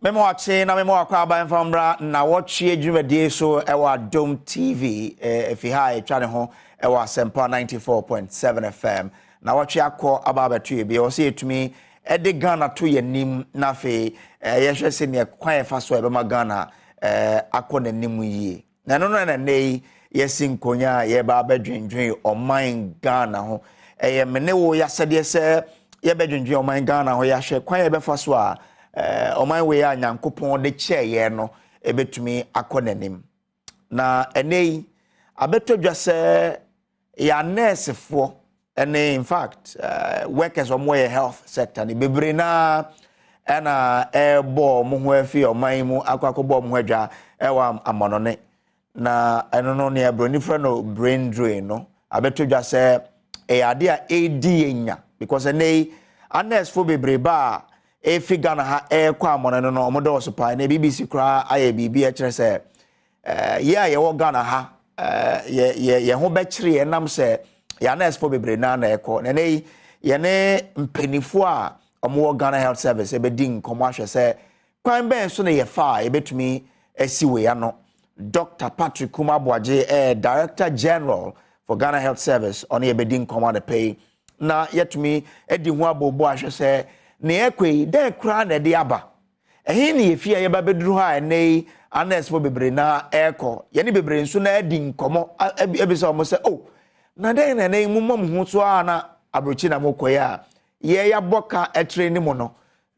Memo ache na memo akwa ban fambra Nnawotwi Yi dwumadi so ewa Adom TV if you ha etwa ne ho ewa Sempa 94.7 FM Nnawotwi akọ ababetu ebi o se etumi ede Ghana to yanim na fe yehwe se ne kwan efa so ebe ma Ghana akọ nanim yi na no na nei yesin konya ye ba bedwendwen oman Ghana ho mene wo yasede se ye bedwendwen oman Ghana ho yahwe kwan ebe fa so a oman we ya nyankopon de cheye no ebetumi akonanim na enei abetodwa se ya nurse fo ene in fact workers omo health sector ni bebre na na ebo mo ho afi oman mu akwakobo mo adwa ewa amonone na eno no ne ebroni fra no brain drain no abetodwa se ade a edi enya because enei nurse fo bebre ba figure na ha kwa amono no omodo so pa na BBC kra aye bibi e kire se ye wo Ghana ha ye ho be kire ye nam se ya na expo bebre na eko na nei ye ne mpanifo a omo Ghana Health Service e be din komo ahwe se kwan ben so na ye fa e betumi asiwe ya no Dr. Patrick Kumabwaje Director General for Ghana Health Service on ye be din komo na pay na yetumi edi ho abobo ahwe se ne ekwe de kra na de aba ehe ne yefia ye ba beduru ha nei anes fo bebre na eko ye ne bebre nso na adi nkomo ebisa omo se oh na de na nei mumom ho so na abrochi na mokoya ye ya boka etre ni mo no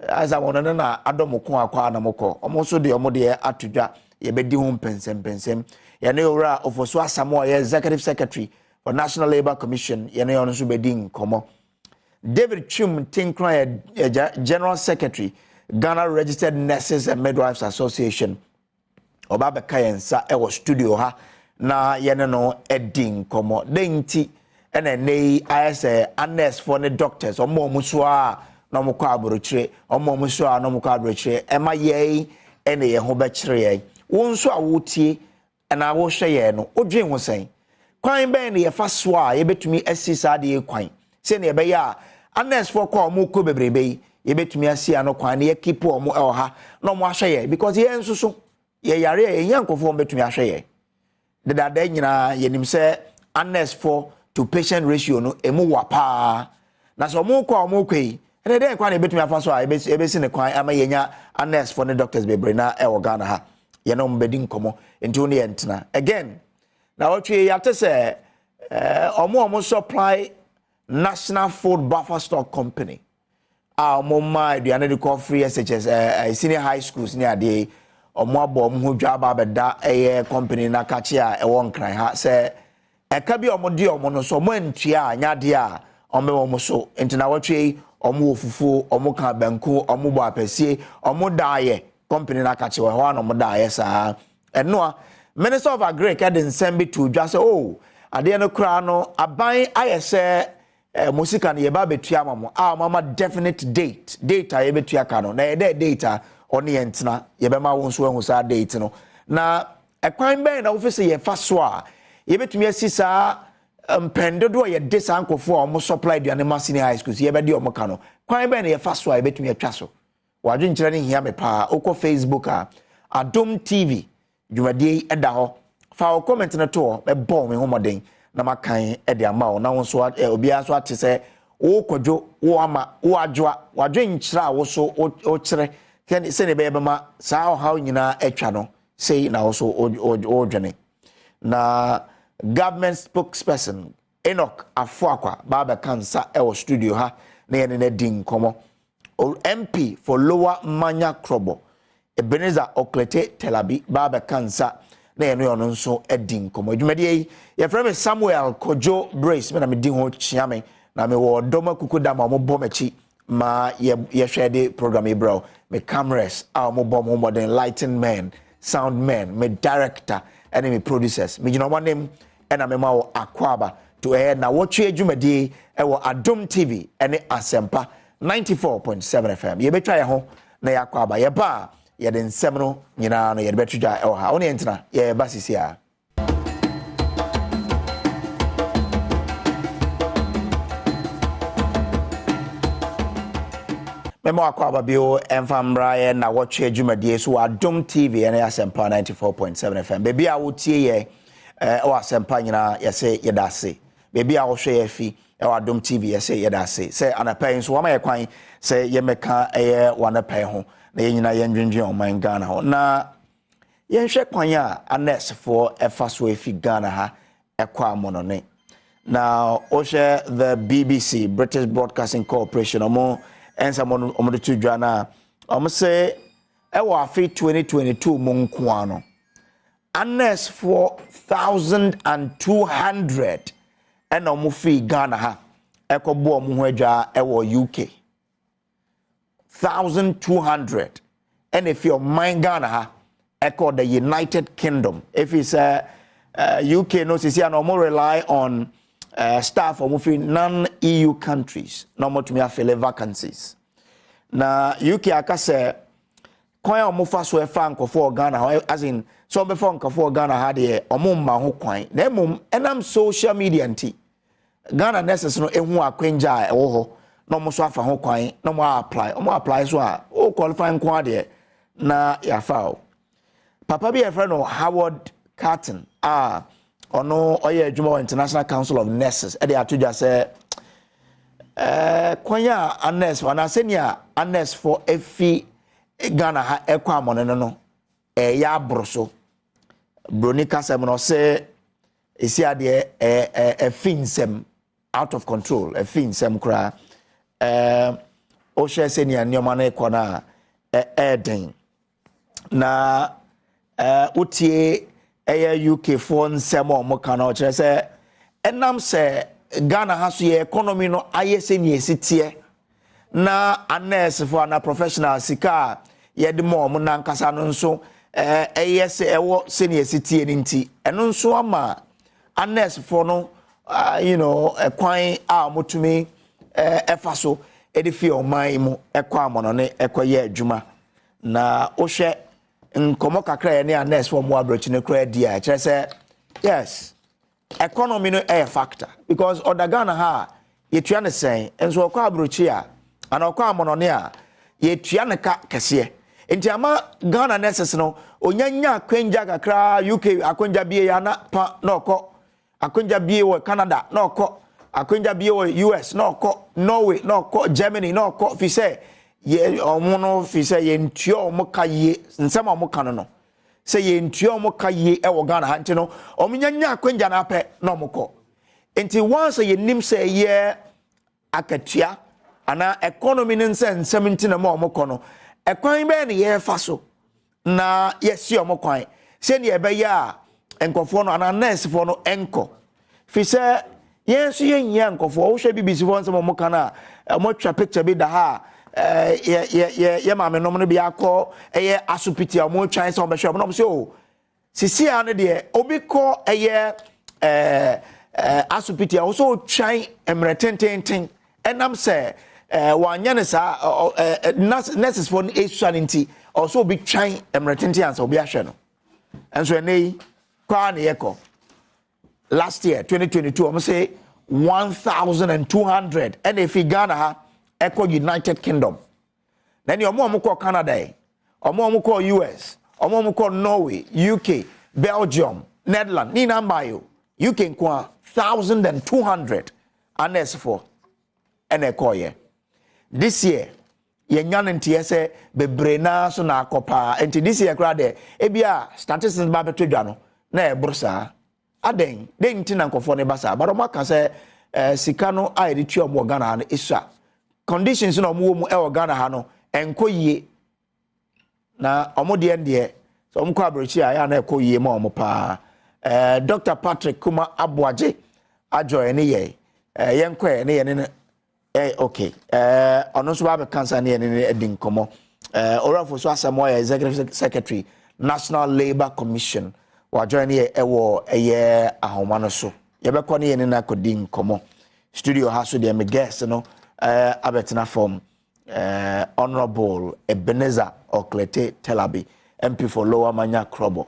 aza wono na adom ko akwa na moko omo so de omo de atudwa ye bedi ho pensem ye ne ora ofoso asamo ye executive secretary for National Labour Commission ye ne ono so bedi nkomo David Chum Tinkra, General Secretary, Ghana Registered Nurses and Midwives Association. Obaba Kayensa ewo studio ha na yene no edin komo denti ene nei ayese nurse for the doctors omo muso a no mokọ abrochire omo muso a no mokọ abrochire ema ye ene ye ho be kire ye wonso a wotie na wo hwe ye no odwen ho sen kwan ben ne ye fa so a ye betumi asisa de kwan se ne be ya nurse for kwa omo ko bebrebe ye betumi asia no kwan ne ye keep omo e ha no mo ahwe ye because ye nsusu ye yare ye yankofo betumi ahwe ye de dada nyina ye nim se nurse for to patient ratio no emu wapa na so omo kwa omo kwei ene de kwan ne betumi afa so a ebesi ne kwan ama yenya nurse for ne doctors bebre na e wo Ghana ha ye no mbedi nkomo enti ne yentena again na Nnawotwi ya tese omo supply National Food Buffer Stock Company. Mama aduane de call free SHS senior high schools ni ade omo abo omo hodwa ba beda company na kache a e won kran ha se eka bi omo de omo no so mo antua anya de a omo so enti Nnawotwi omo ofufu omo ka banku omo bo apasie omo daaye company na kache ho an omo daaye sa eno a Minister of Agric had nsem to dwa se oh ade no kra no aban ayese musika ne yeba betua mamo mama definite date a yebetua ka no na ye data on ye ntena yebema wo nso ahu sa date no na ekwan ben na office ye fa so a yebetumi asisa mpendodo ye disankofo omo supply duane masini high schools yebedi omo ka no kwan ben ye fa so a yebetumi atwa so wadwe nkyere ne hia me pa okọ Facebook a Adom TV dwumadi eda ho fa comment na to be bom me homoden na makan e de ama na won so obia so atese wo kwadwo wo ama wo adwoa wadwe nkyira wo so o kire se ne be ma saa how nyina atwa no sei na wo so o dwene na government spokesperson Enoch Afuakwa baba kansa e wo studio ha na ye ne din komo MP for Lower Manya Krobo Ebenezer Oklete Telabi baba kansa na ye no nso edin komo adwumade ye frame Samuel Kojo Brace me na me din ho chiame na me wo doma kukuda ma mo bom achi ma ye hwede program ebro me cameras mo bom mo modern lighting man sound man me director and me producers me gino manem na me ma wo akwaba to Nnawotwi adwumade e wo Adom TV ene Asempa 94.7 FM ye betwa ye ho na yakwaba ye ba ye den nsem no nyina no ye betwa e wo ha woni entina ye basisi a Memo akwa babio emfambra ye na watch dwumadie so Adom TV and Asempa 94.7 FM. Baby a wotie ye o Asempa nyina ye say yedase. Baby a wo hwe ye fi e Adom TV ye say yedase. Say anapai so wama ye kwan say ye meka ye wanapai ho na ye nyina ye ndwendwen oman Ghana ho. Na ye hwe kwan a anes for efa so efi Ghana ha ekwa monone. Now oshe the BBC British Broadcasting Corporation omo and someone omo to Jana say ewa afi 2022 monkwano unless 4,200 and omo fi Ghana ha ekobo omo ho adwa ewo UK 1,200 and if your mind Ghana ha eko the United Kingdom if it's UK no see no more rely on staff or moving non-EU countries, no more to me fill vacancies. Na UK akase kwan omo fa so e fa nkofo Ghana as in so before nkofo Ghana had e omo mma ho kwan. Na emom enam social media nti Ghana nurses no ehu akwenja e wo ho no mo so afa ho kwan no mo apply so a o qualify kwan de na ya fa. Papa bi e friend no Howard Carton ono oye adwuma International Council of Nurses e dey atodwa say kwanya anes wana senia anes for efi Ghana ha ekwa amono no ya abroso bronika sem no say esi ade finsem out of control finsem kra o share senia nyoma na ekona eden na utie UK for nsemo mo kana o kire se enam se Ghana has ye economy no ayese ni esitie na anes for na professional sika ye de mo na nkasa no nso eyese ewo se ni esitie ni nti eno nso ama anes for no kwan a motumi efa so edifi o man mu ekwa amono ne ekoye adwuma na o hwe nkomo kakra ye ne anes for mo abrochi ne kra dia kire se yes economy no a factor because oda Ghana ha ye tua ne sen enso okwa abrochi a ana okwa amonone a ye tua ne ka kese enti ama Ghana nurses no onyanya akwenja kakra UK akwenja bie ya na pa na okọ akwenja bie wo Canada na okọ akwenja bie wo US na okọ Norway na okọ Germany na okọ fi se ye omo fi se ye ntuo omo ka ye nsema omo ka no se ye ntuo omo ka ye e wo Ghana ha nti no omo nyanya akwenja na apɛ na omo kɔ enti once ye nim se ye akatua ana economy nse nsem nti na omo kɔ no ekwan be ne ye fa so na ye si omo kwan se ne ebe ya enkofo no ana nurse fo no enko fi se ye so ye nya enkofo wo hwe BBC fo nsem omo kana omo twa picture bi da ha ye maame no no bia kɔ eye asupiti a mo twan se o be hwe no se o sisi a ne de obi kɔ eye asupiti a wo so twan emretententen enam se wanya ne sa nurses for esuaninti also be trying emretenti answer obi ahwe no enso enei kwa na yeko last year 2022 I'm say 1,200 and if Ghana ha echo United Kingdom then you omo ko Canada omo ko US omo ko Norway UK Belgium Netherlands ni number you UK kwa 1,200 and as for and echo ye this year ye nyan ntie se bebre na so na akopa enti this year kra de ebia statistics ba beto dwa no na e brusa aden de nti na nkofo ne basa baro maka se sika no a edi twa mo Ghana no isua conditions no mo mu e wo Ghana ha no enkoyie na omode ndie so omko abrochi a ya na ekoyie ma omo pa Dr. Patrick Kuma Abuaje ajoy ne ye yenko ne ye ne okay ono so ba cancer ne ne edin komo orafo so asamo executive secretary National Labour Commission wa join here ewo eye ahoma no so ye be ko ne na kodin komo studio ha so de me guest no abetina from Honorable Ebenezer Oklete Telabi MP for Lower Manya Krobo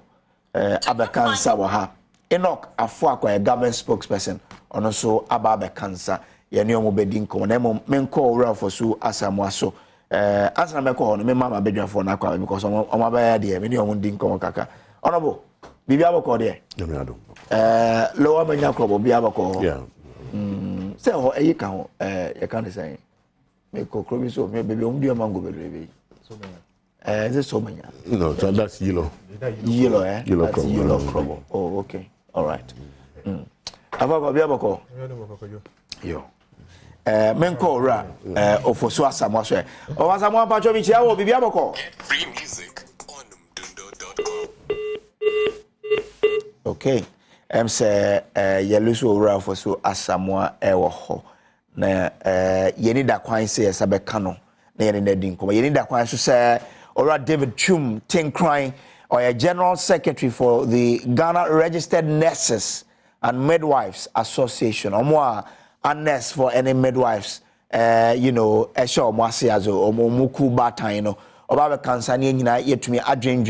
abekansa wa ha Enoch afo akwa government spokesperson ono so aba abekansa ye ne omo bedin komo na menko ora for so asamoaso Answer me call me mama bedroom for na kwa because on my bed there me ni on din komo kaka. Honorable bibi abako there. Lower menya krobo bi abako. Yeah. Say ho e ka ho you can say me ko krobi so me baby on do mango baby. Is it so many? No, so that's yellow. Yellow, eh? Yellow that's yellow crop. Oh, okay. All right. Abako bi abako. Yo. Menko ra ofoso asamo so. O asamo apacho bi chia wo bibi abako. Free music on mdundo.com. Okay. Say yeluso ra ofoso asamo wo ho. Na yeni da kwan se sabeka no. Na yeni na din ko. Yeni da kwan so say Ora David Chum Tinkrai, or a General Secretary for the Ghana Registered Nurses and Midwives Association. Or more a nurse for any midwives, Esho Mwasiazo, or Muku Bataino, or Baba Kansani, yet to me a dream,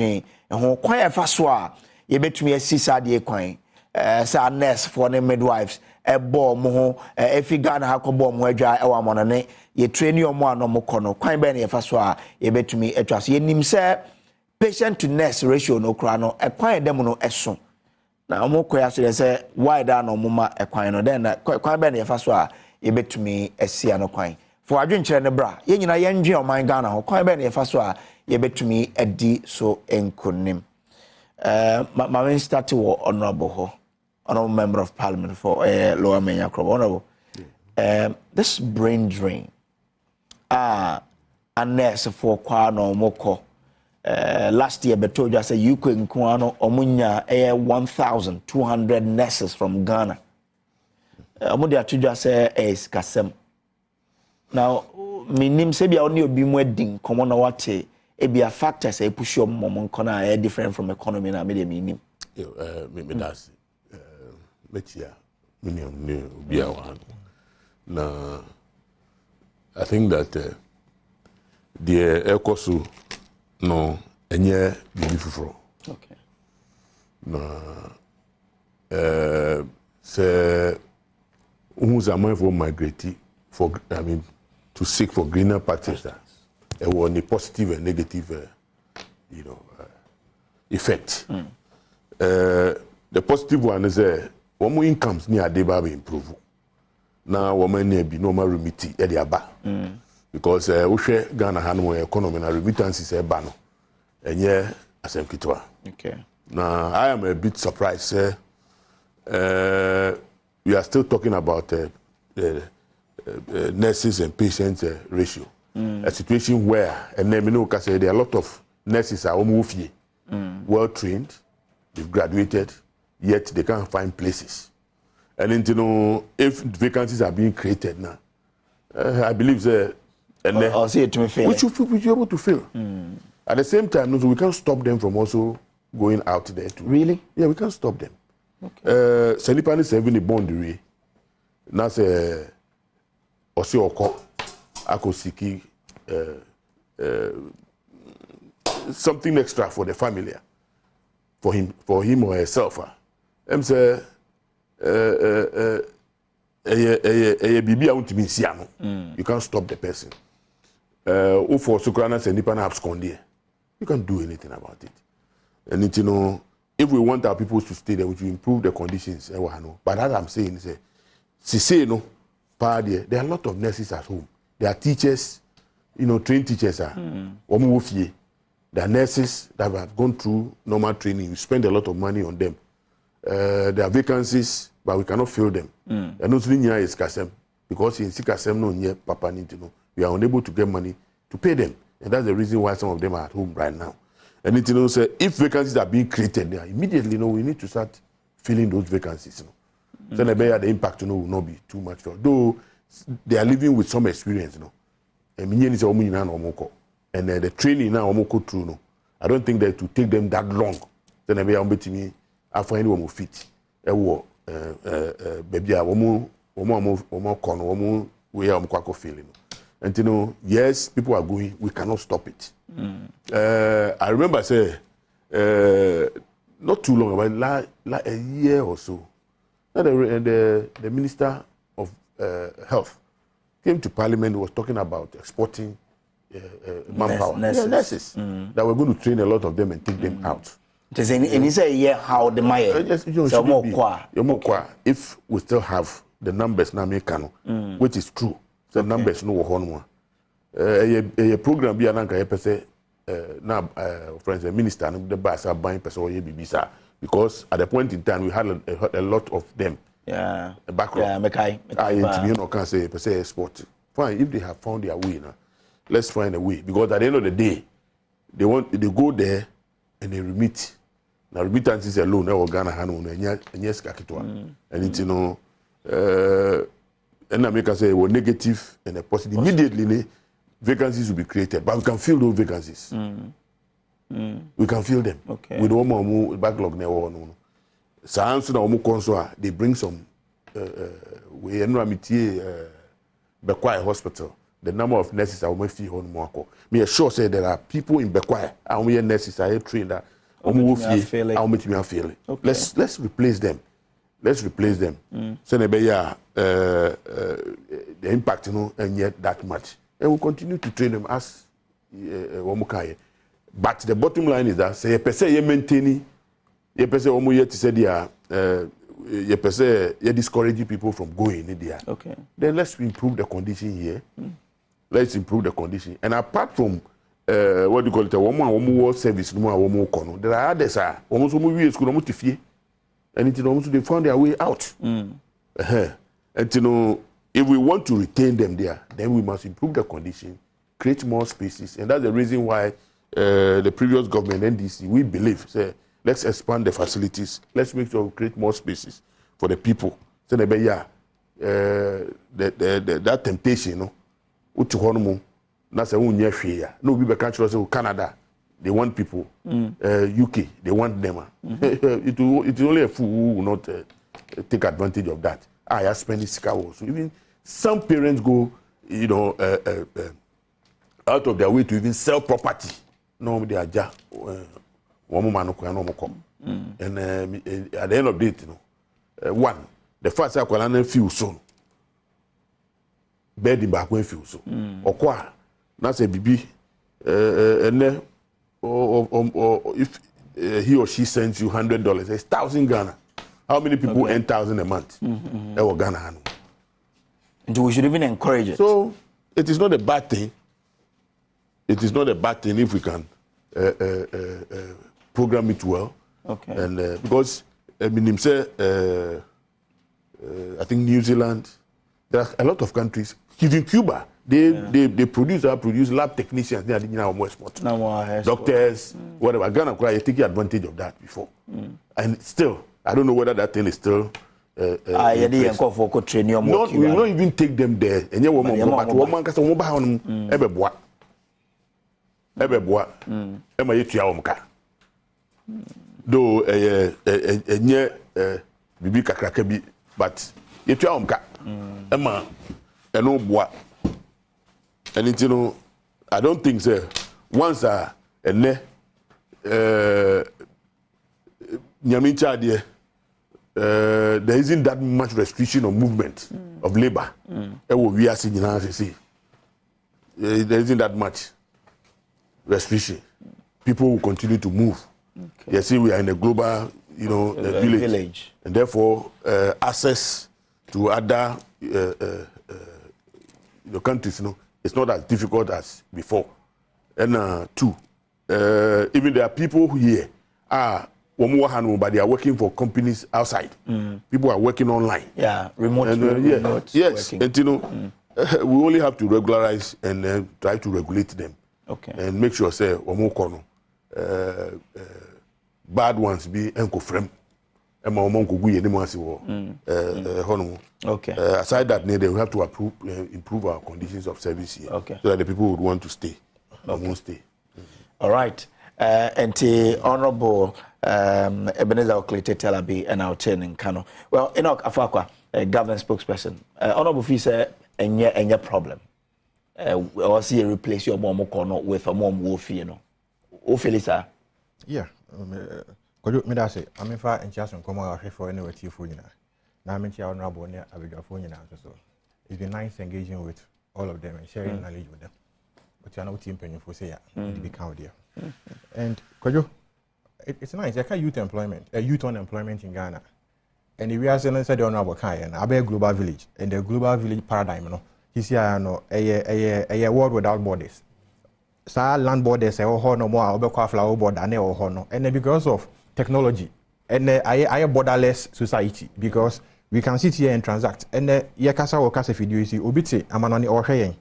and who quite faswa, ye bet me a sisa de coin, sa nurse for any midwives, a bomb, if you Ghana Hakobom, where dry our money. Ye train your man no mokono kwan be na ye faswa ye betumi etwa ye nim se patient to nurse ratio no kra no e kwan dem no eso na omoko ya se why da no moma e kwan no den kwan be na ye faswa ye betumi esia no kwan for adwenkyere ne bra ye nyina ye ndwe oman Ghana ho kwan be na ye faswa ye betumi edi so enkonim ma we start wo honorable member of parliament for Lower Menya Krobo honorable this brain drain a nurse for kwa no moko last year beto just say you could nkwano omunya 1200 nurses from Ghana omu dia to just say is kasem now minim se bia oni obi mu adin komo na wate e bia factors e push your mom nkona e different from economy na me de minim me das metia minim ne obi a wan na I think that the Ekosu no enye beautiful. Okay. Na say who's a man for migrate for to seek for greener pastures. It was a positive and negative effect. The positive one is one more incomes near Deba improve. Na woman near be normal remiti e dia ba because we hwe Ghana ha no economy na remittances e ba no enye asem kitwa. Okay. Now I am a bit surprised we are still talking about nurses and patients ratio. A situation where and then there are a lot of nurses are almost well trained, they've graduated, yet they can't find places. And then, if vacancies are being created now, I believe that I'll see it to me fail. We should be able to fail. At the same time, we can't stop them from also going out there too. Really? Yeah, we can't stop them. Okay. Selipani serving the boundary. Now say, Osi Oko, Akosiki, something extra for the family, for him or herself. I'm say. You can't stop the person. For Sokrana and Nipan abscond, you can't do anything about it. And if we want our people to stay there, we should improve the conditions. But as I'm saying, there are a lot of nurses at home. There are teachers, trained teachers are. There are nurses that have gone through normal training. You spend a lot of money on them. There are vacancies, but we cannot fill them. And not only is Kasem, because in Sikasem no nye Papa Nintino, we are unable to get money to pay them. And that's the reason why some of them are at home right now. And Nintino say if vacancies are being created there, immediately we need to start filling those vacancies. So the impact will not be too much. Though they are living with some experience, and the training now through. I don't think that to take them that long. Then me after anyone will fit. Baby, we are feeling. And yes, people are going, we cannot stop it. I remember not too long, about like a year or so, the Minister of Health came to Parliament and was talking about exporting manpower. Nurses. Yeah, nurses. That we're going to train a lot of them and take them out. And he said, yeah, how the Maya. If we still have the numbers now, which is true, the numbers no one. A program be ananka say now, friends, the minister and the boss are buying person BBSA because at the point in time we had a lot of them. Yeah, a backlog. Yeah, you know, can't say per se sport. Fine, if they have found their way now, let's find a way because at the end of the day, they go there and they remit. Now remittances alone, they Ghana Hanu and yes, Kakitwa, and it's and I make us say well negative and a positive. Immediately, vacancies will be created, but we can fill those vacancies. We can fill them. Okay. With one more backlog now. Science na omu konso they bring some we enramiti Bekwai hospital. The number of nurses are almost few on more. Me sure say there are people in Bekwai and we nurses are trained that let's replace them. Let's replace them. So the impact and yet that much. And we'll continue to train them as but the bottom line is that say per se you maintain you per se to say you per se you discouraging people from going in there. Okay. Then let's improve the condition here. Let's improve the condition. And apart from what do you call it, one more service, no more kono. There are others almost school almost fear. And they found their way out. And if we want to retain them there, then we must improve the condition, create more spaces, and that's the reason why the previous government NDC we believe say let's expand the facilities, let's make sure we create more spaces for the people. So that temptation, that's a no we can't say Canada. They want people. UK, they want them. It is only a fool who will not take advantage of that. I have spent this car so even some parents go, out of their way to even sell property. No, they are just one man and at the end of the day, one, the first I feel so. Bed in back when feel so. Or qua, that's a BB, and then. Or if he or she sends you $100, it's 1,000 Ghana. How many people earn 1,000 a month? That was Ghana. And we should even encourage it. So it is not a bad thing. It is not a bad thing if we can program it well. Okay. And because I mean, I think New Zealand, there are a lot of countries, even Cuba. They produce lab technicians. They are more export. Doctors, whatever. Ghana, you take advantage of that before, and still, I don't know whether that thing is still. We will not even take them there. And woman can though bibi kakrakabi, but Emma, no boy. And it, I don't think so. Once there isn't that much restriction of movement of labor. We are seeing there isn't that much restriction. People will continue to move. Okay. You see, we are in a global, village, and therefore access to other countries, it's not as difficult as before. And two, even there are people here but they are working for companies outside. People are working online. Yeah, remote. Yes, working. And we only have to regularize and try to regulate them. Okay. And make sure say bad ones be enko frame. Okay. Aside that, they will have to improve our conditions of service here, so that the people would want to stay. Won't stay. All right. And the Honorable Ebenezer Oklete Telabi and our chain in Kano. Well, Enoch Afakwa, government spokesperson. Honorable Fee said, any problem. Or see you replace your mom with a mom wolf, Ophelisa. Yeah. Me da say I mean fa enchia so nkomo ahwe for any wati fo nyina na me chia honorable ne abedwafo nyina so it's been nice engaging with all of them and sharing knowledge with them Otiana team penny for say the big count there. And Kojo, it's nice. I can youth employment, youth unemployment in Ghana. And if we are saying said honorable Kayan, Abe global village, and the global village paradigm, you know, he's here no a world without borders. So land borders no more Obe flower border and no. And then because of technology, and I borderless society because we can sit here and transact. And yakasa or kasa video is obiti amanoni or shayin.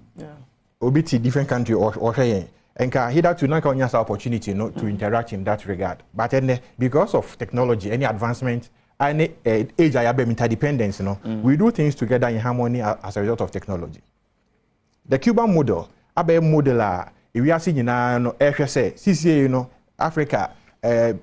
Obiti different country or shayin. And here to not only opportunity to interact in that regard. But then because of technology, any advancement, and age I have interdependence, we do things together in harmony as a result of technology. The Cuban model, abe model we are seeing now CCA, Africa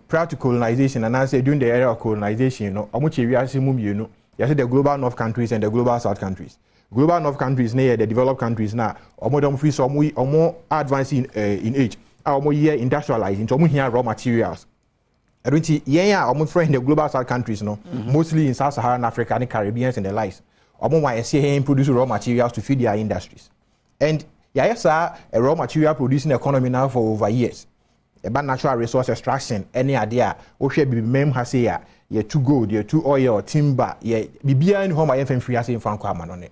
prior to colonization, and I say during the era of colonization, we are seeing you say the global north countries and the global south countries. Global north countries near the developed countries now, more advanced in age, more here industrializing, so here raw materials. I don't see, almost friend the global south countries, mostly in Sub-Saharan Africa and Caribbean and the likes. I see produce raw materials to feed their industries. And yes, a raw material producing economy now for over years. About natural resource extraction, any idea, what should be mem has here, too gold, too oil, timber, be behind home I am free as in Franco on it.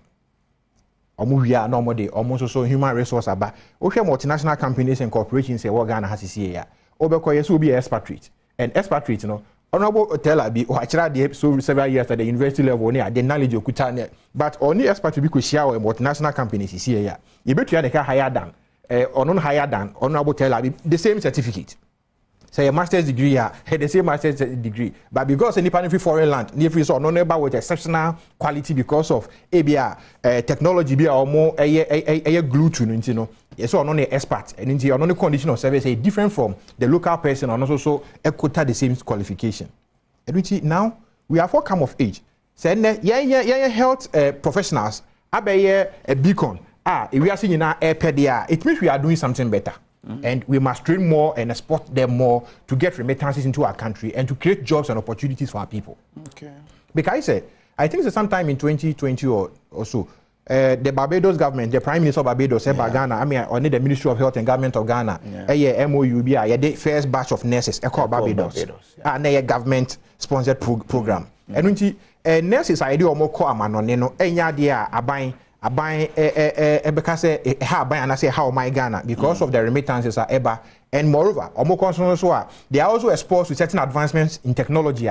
Omuya normally almost also human resource about multinational companies and corporations say what Ghana has this year. Obekoye will be expatriate. And expatriate, honorable teller be actually so several years at the university level near the knowledge of Kutane. But only expatriate because share multinational companies is here. You bet you are higher than or non higher than honorable teller the same certificate. Say a master's degree, the same master's degree, but because any free foreign land, near free so non with exceptional quality because of ABR technology be or more a glue to yes, or non expert and into non condition of service different from the local person and also a quota the same qualification. And which now we are for come of age. Say health professionals a beacon. If we are seeing now it means we are doing something better. And we must train more and export them more to get remittances into our country and to create jobs and opportunities for our people. Okay. Because I think it's sometime in 2020 or so, the Barbados government, the Prime Minister of Barbados, Ghana, I mean, only the Ministry of Health and Government of Ghana, MOU, the first batch of nurses, Barbados, and a government-sponsored program. And when nurses, I do almost call a man on any idea about because I say how my Ghana because of the remittances are ever and moreover they are also exposed to certain advancements in technology.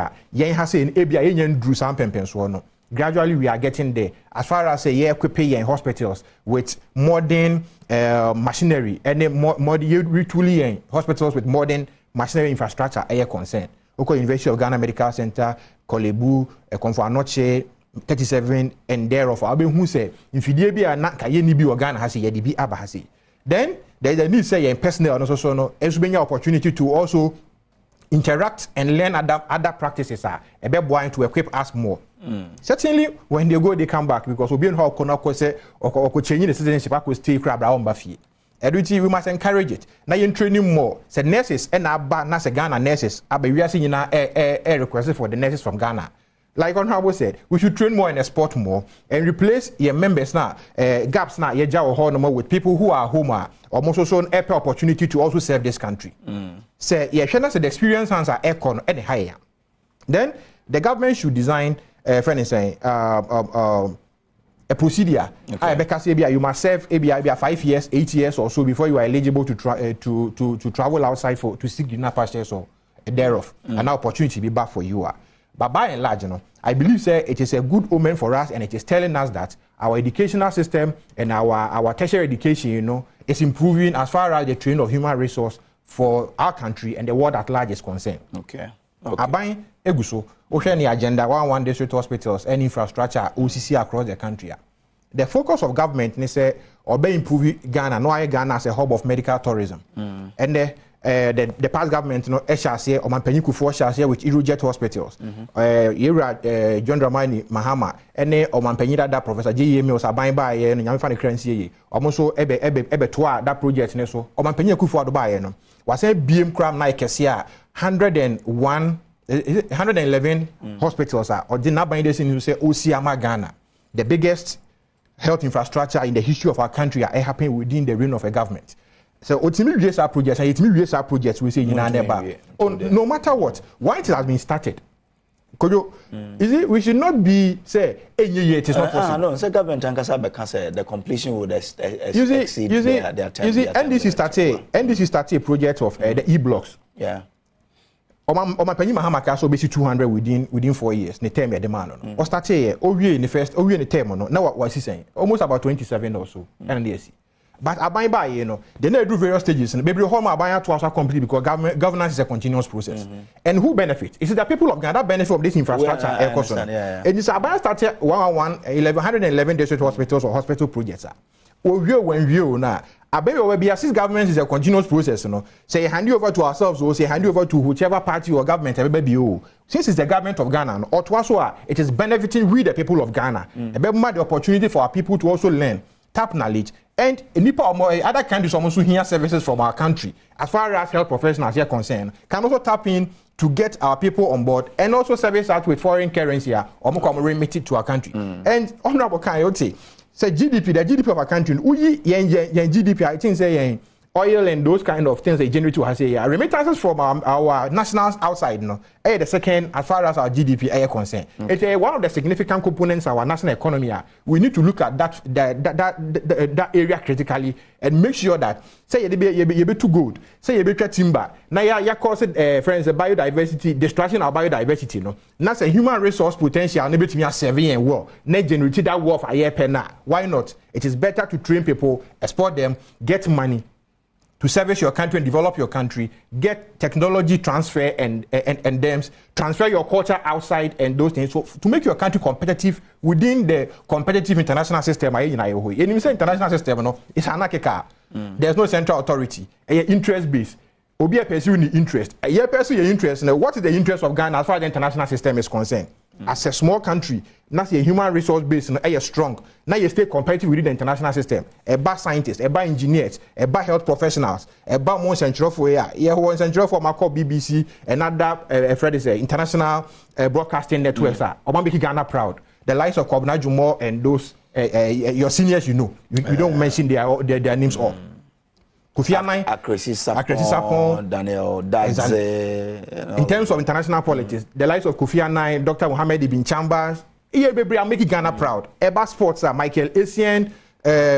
Gradually we are getting there as far as equipping hospitals with modern machinery and retooling hospitals with modern machinery infrastructure are concerned. University of Ghana Medical Center, Kolebu, Konfanoche 37 and thereof. Abe who say if you be a na kaye ni bi organ has ye di bi aba has. Then there is a need say in personnel and also no opportunity to also interact and learn other practices are a be boy to equip us more. Certainly when they go they come back because we how kono say or change the citizenship I could stay crab around bafie. We must encourage it. Now you training more. Say nurses and aba na say Ghana nurses abe we are seeing na request for the nurses from Ghana. Like Honorable said, we should train more and export more and replace your members now, gaps now, your job with people who are home or most also an opportunity to also serve this country. Say, the experience hands are econ any higher. Then the government should design, a procedure. Because you must serve 5 years, 8 years or so before you are eligible to travel outside to seek the pastures or thereof. An opportunity be back for you. But by and large, I believe it is a good omen for us, and it is telling us that our educational system and our tertiary education, is improving as far as the training of human resource for our country and the world at large is concerned. Okay. Abain eguso, the agenda 1 district hospitals and infrastructure OCC across the country. The focus of government is obey improving Ghana, Ghana as a hub of medical tourism, and the past government, HRC or Mampeniku for HRC with Irujet hospitals, John Dramani Mahama, and or Mampenida that Professor J.M. was buying by and Yamfani Crancy, almost so ebe toa that project neso, or Mampeniku for the buyer. Was a BM Cram Nike 111 hospitals are or did not buy this in say Osiama Ghana, the biggest health infrastructure in the history of our country are happening within the reign of a government. So ultimately yes our projects and ultimately yes our projects we say you know never. No matter what, why it has been started. Kojo, is it we should not be say it is not possible. No, the government and Kasabeka the completion would exceed their time. You see, NDC started a project of the e-blocks. Yeah. Oma penny Mahamaka so basically 200 within 4 years. The term the man no. Or start here, in the term no. Now what is he saying? Almost about 27 or so. NDC. But by you know, they never do various stages. And maybe home abaya to also complete because governance is a continuous process. And who benefits? Is it the people of Ghana that benefit from this infrastructure? And it's abaya started 111 district hospitals or hospital projects. When you now. Since government is a continuous process, you know, say hand you over to ourselves or say hand you over to whichever party or government, since it's the government of Ghana, or to also it is benefiting we the people of Ghana. The opportunity for our people to also learn, tap knowledge, and other countries also hear services from our country. As far as health professionals are concerned, can also tap in to get our people on board and also service out with foreign currency or more remit it to our country. And Honorable Kayote. Say GDP, the GDP of a country, GDP, I think say oil and those kind of things they generate to us. Remittances from our nationals outside, no, the second as far as our GDP are concerned. It's one of the significant components of our national economy. We need to look at that area critically and make sure that say you be too good, say you be timber. Now you cause it, friends, biodiversity, destruction of biodiversity. No, that's a human resource potential. Maybe to me 7 and war. Net generate that war for a year per now. Why not? It is better to train people, export them, get money to service your country and develop your country, get technology transfer and then transfer your culture outside and those things. So to make your country competitive within the competitive international system, international system, no, it's anarchical. There's no central authority. Interest based. Obi a pursue the interest. A pursue your interest. Now, what is the interest of Ghana as far as the international system is concerned? As a small country, that's a human resource base, and strong. Now you stay competitive within the international system. About scientists, about engineers, about health professionals, about more central for central for Mako BBC and other international broadcasting networks. About making Ghana proud. The likes of Kwabena Jumo and those your seniors, you don't mention their names all. Kofi Annan, Akresi Sapon, Daniel Dadze. In terms of international politics, the likes of Kofi Annan, Dr. Mohamed Ibn Chambers, are making Ghana proud. Eba Sports, Michael Essien,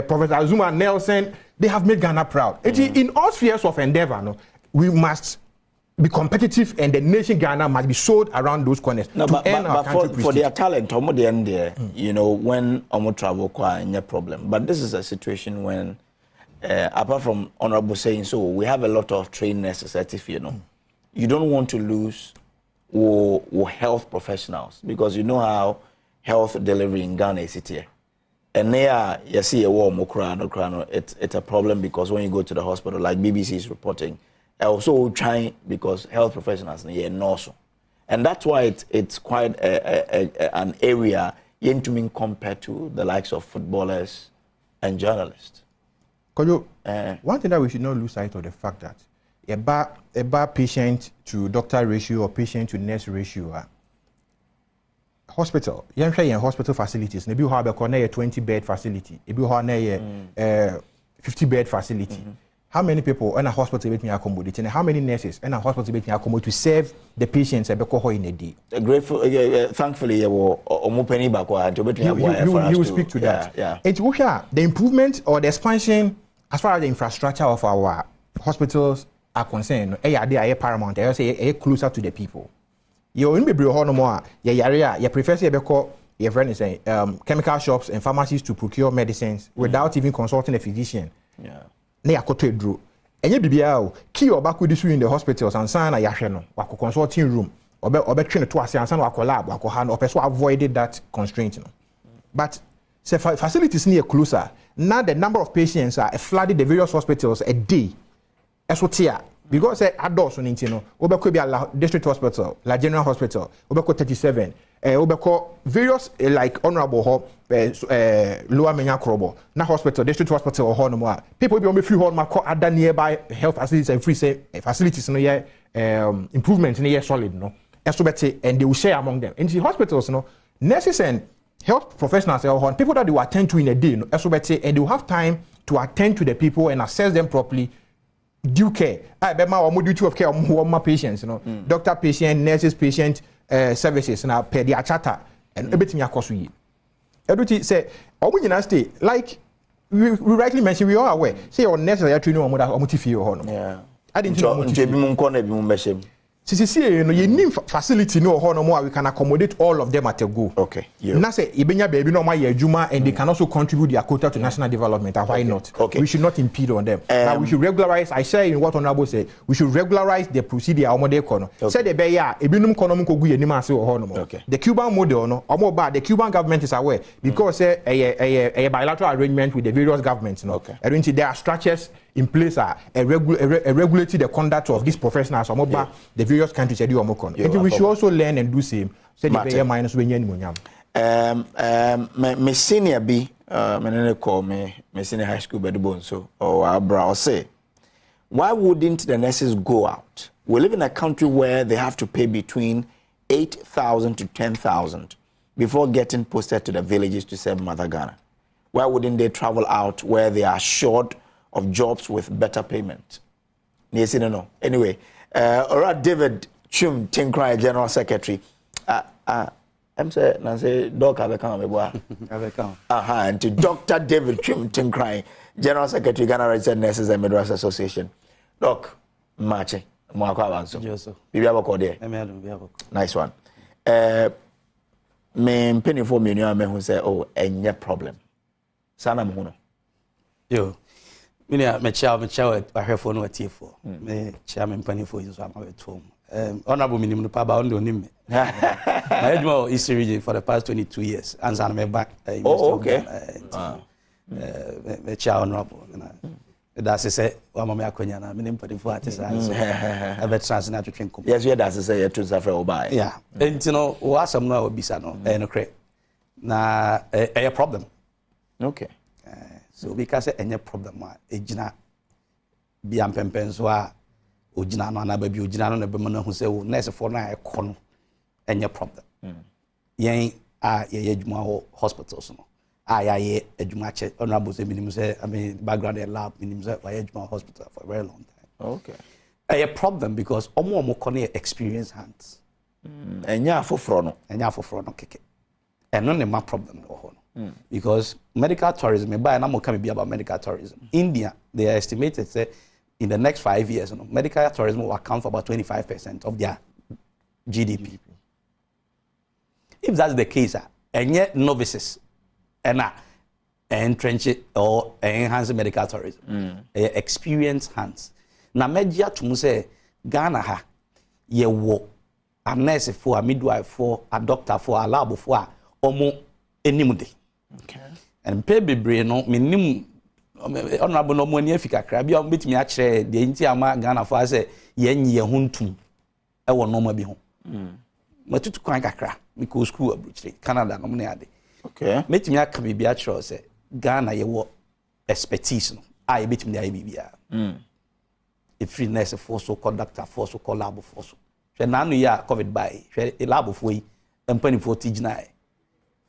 Professor Zuma Nelson, they have made Ghana proud. In all spheres of endeavor, no, we must be competitive and the nation Ghana must be sold around those corners to earn our country prestige. For their talent, you know, when Omo travel, quite no problem. But this is a situation when apart from Honorable saying so, we have a lot of trained nurses, you know. You don't want to lose health professionals because you know how health delivery in Ghana is here. And there, you see a war, it's a problem because when you go to the hospital, like BBC is reporting, also trying because health professionals are not. And that's why it's quite an area compared to the likes of footballers and journalists. Kojo, one thing that we should not lose sight of the fact that a bad patient to doctor ratio or patient to nurse ratio, hospital, hospital facilities, maybe have a 20-bed facility, maybe have a 50-bed facility. How many people in a hospital make me accommodate, and how many nurses in a hospital make me accommodate to serve the patients in a day? Grateful, thankfully, you will speak to that. Yeah. And the improvement or the expansion as far as the infrastructure of our hospitals are concerned, they are paramount. They are closer to the people. You only be no more. You prefer your friend is saying chemical shops and pharmacies to procure medicines without even consulting a physician. Yeah. They are caught draw. And you be key or back with this in the hospitals and sign a yashano, or consulting room, or be trained to us and some lab, or hand or person avoided that constraint. But say facilities near closer. Now the number of patients are flooded the various hospitals a day. That's what here. Because adults on intino, Obeko be a district hospital, La General Hospital, Obeko 37, Obeko various like honorable Lower Menya Krobo, na hospital, district hospital or Honoma. People be on the few hall other nearby health facilities and free facilities in the improvements in the year solid, no. And they will share among them. In the hospitals, no, nurses and health professionals are people that they will attend to in a day, no, and they will have time to attend to the people and assess them properly due care I be ma duty of care my patients doctor patient nurses patient services na per their charter and everything akoso yi eduti say omo nyina stay like we rightly mentioned we are aware say your nurses are training omo ti fie ho no yeah I didn't know omo ti bi mu nko na bi mu meshem you know, you need facility no we can accommodate all of them at a go. Okay. Yeah. Na say ibenya baby no ma yejuma and they can also contribute their quota to national development. And why not? Okay. We should not impede on them. Now we should regularize. I say in what Honorable said, we should regularize the procedure omode kono. Say the beya ebinum kono mu kogu yenima ase ho no. Okay. The Cuban model no omo ba the Cuban government is aware because a bilateral arrangement with the various governments no. Okay. And there are structures in place regulating the conduct of these professionals the various countries we should also learn and do same so the minus when me senior B me call me senior high school bedbone so or abra say why wouldn't the nurses go out? We live in a country where they have to pay between 8,000 to 10,000 before getting posted to the villages to serve Mother Ghana. Why wouldn't they travel out where they are assured of jobs with better payment? Yes, no. Anyway, alright, David Chum Tinkrai, General Secretary. I'm saying, Doc, have and to Dr. David Chum Tinkrai, General Secretary, Ghana Registered Nurses and Midwives Association. Doc, Marche, Mwakawanso. Nice one. Me penny for me, who say, oh, any problem. Sana Muno. Yo. Me chair I hear for no TF4. Me chairman penny for you so I'm at home. Honorable minimum paba on nim. I had more Eastern region for the past 22 years. And I'm back. Oh, okay. Me chair honorable. That's say wa mama akonya na me mpadi for artist as. I bet transnational to drink. Yes, we that's say you to suffer obai. Yeah. And you know, o asam no obisa no. No cre. Na a problem. Okay. So because any problem ejina bi ampempen so a ojina no na ba bi ojina no na be man hu say o nurse for na e kono any problem. Yen a ye adwuma ho hospitals no. Ye adwuma che honorable say minimum say I mean background and lab minimum say why adwuma hospital for a very long time. Okay. A problem because omo kono experience hands. Enya foforo no. Enya foforo no keke. And no my problem no ho. Because medical tourism, by now can be about medical tourism. India, they are estimated say in the next 5 years, medical tourism will account for about 25% of their GDP. If that's the case, and yet novices and entrench or enhance medical tourism, experienced hands. Now, media to say Ghana ha ye wo a nurse for a midwife for a doctor for a lab for omo enimde. Okay. And pay bebre no minimum honorable no money afika kra bia betimi a kire de nti ama Ghana for say yenye huntum e wo no ma bi ho. Matutu kwan kakra because school abroad Canada no money ade. Okay. Betimi aka bibia a kire say Ghana ye wo expertise no a betimi dey bibia. E free nurse for so conductor for so lab for so. Hwe na no ya covid by hwe lab for yi empani for tijina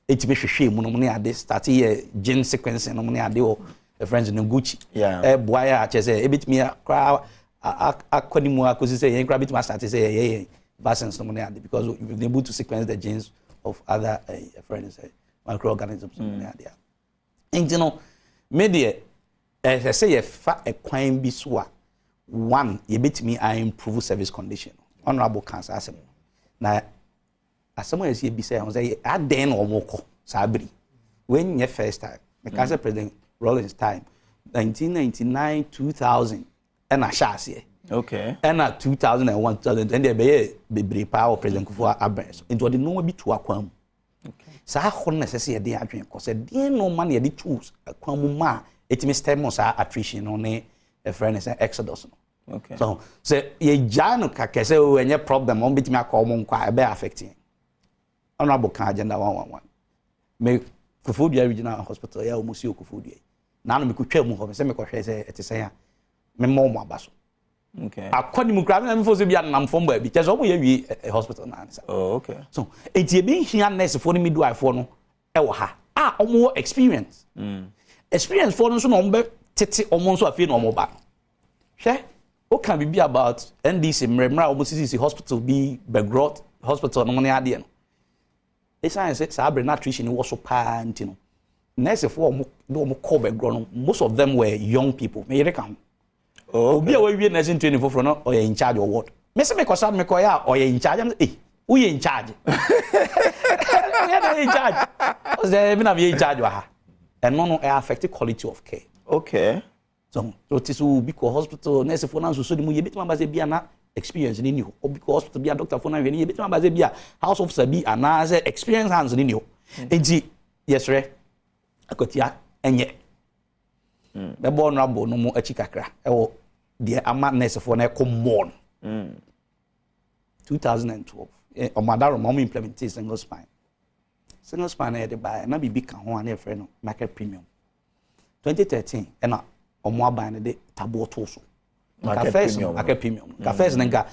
it be hwehwe mu no ne ade start here gene sequencing no ne ade o friends no Gucci boya a chese e bitimi akra akoni mu akosi say yen kra bitimi start say vaccines no ne ade because you've been able to sequence the genes of other friends microorganisms no ne ade and you know media say ye fa a kwan bi so a one ye bitimi improve service condition honorable cancer asem na asemo yesi bi say on say aden no omoko sabri when your first time the cancer president Rollins time 1999 2000 and ashase okay and 2001 2000 and dey be power president Kufuor abres into the no bi to akwam okay sa ho necessary dey adwen ko say dey no man dey choose akwam ma etimi stem sa attrition no ne a friend is exodus no okay so say ye jano ka kese o enye problem on bitimi akọ mo nkwa e be affecting honorable kan agenda 111 me Kufuor regional hospital ya omusi Kufuor na no me kutwa mu ho se me kohwe se etese ya me mo mo abaso okay akwani mu kra na me fo se bia nam fom ba bi kese o mo ya wi hospital na ansa oh okay so enti e be hia nurse for no midwife for no e wo ha o mo experience experience for no so no be tete o mo so afi no mo ba hwe What can be about NDC Mremra almost CCC hospital be Begrot hospital no money adian. It's I say Sabre nutrition was so pantino. Nurse for no call Begrot. Most of them were young people. May reckon. Oh, be away we nursing training for no or in charge or what? Mr. Mekosan Mekoya or in charge. We in charge. We are in charge. Was there even in charge? And no affected quality of care. Okay. So this will be hospital nurse for now so the bit man be an experience in you or because hospital be a doctor for now any bit man be a house officer be an experience hands in you. Enti yes re akotia enye. Be born rambo no mo achi kakra e wo de ama nurse for na come born. 2012 o madaro mom implement single spine. Single spine e de buy na bibi kan ho na e frɛ no market premium. 2013 and omo aban de tabo to so market premium ka first nka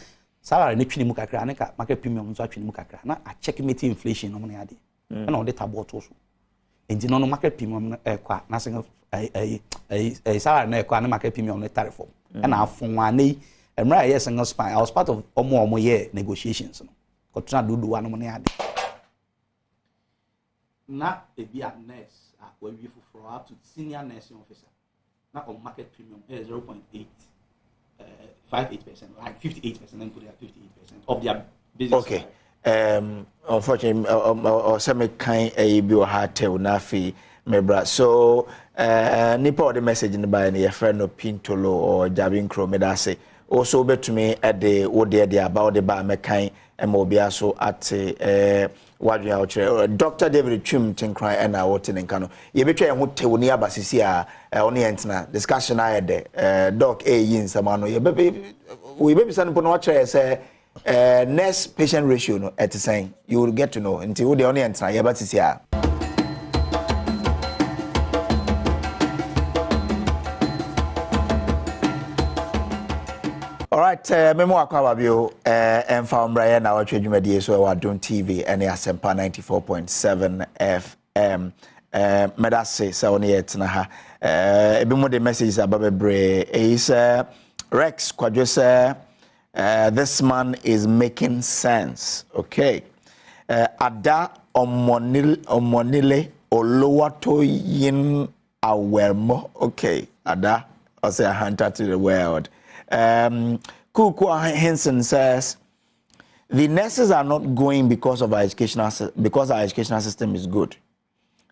salary ne twini mu kakra ne ka market premium nso atwini mu kakra na a check mate inflation no mo na ade na o de tabo to so enti no market premium e kwa na single salary na e kwa na market premium ne tariff and afon ane emra yes single spine I was part of omo year negotiations no ko tuna do one mo na ade na e be a nurse we for up to senior nursing officer. Now on market premium is 0.8, 58%, like 58%, then put it at 58% of their business. Okay. Unfortunately, or some kind a bio hotel nafi mebra. So, nipa the message in the by any friend no Pintolo or Jabin Kromedase. Also, bet to me at the what they about the bar mekai and mobiaso at Wadri out Dr. David Chim Tinkrai and our Wotin Kano. You betray and would tell near Basisia only entna discussion I had Doc A Yin Samano. We baby son put watch say nurse patient ratio no at the same. You will get to know until the only entna Yabatisia. All right, memo akwabio found Brian Nnawotwi Yi so Adom TV and Asempa 94.7 FM. Medase sa oni etna ha. Ebi mo the message about bre is Rex kwadwo say this man is making sense. Okay. Ada omonile Nnawotwi Yi awermo. Okay. Ada I say a hunter to the world. Kukwa Henson says the nurses are not going because our educational system is good.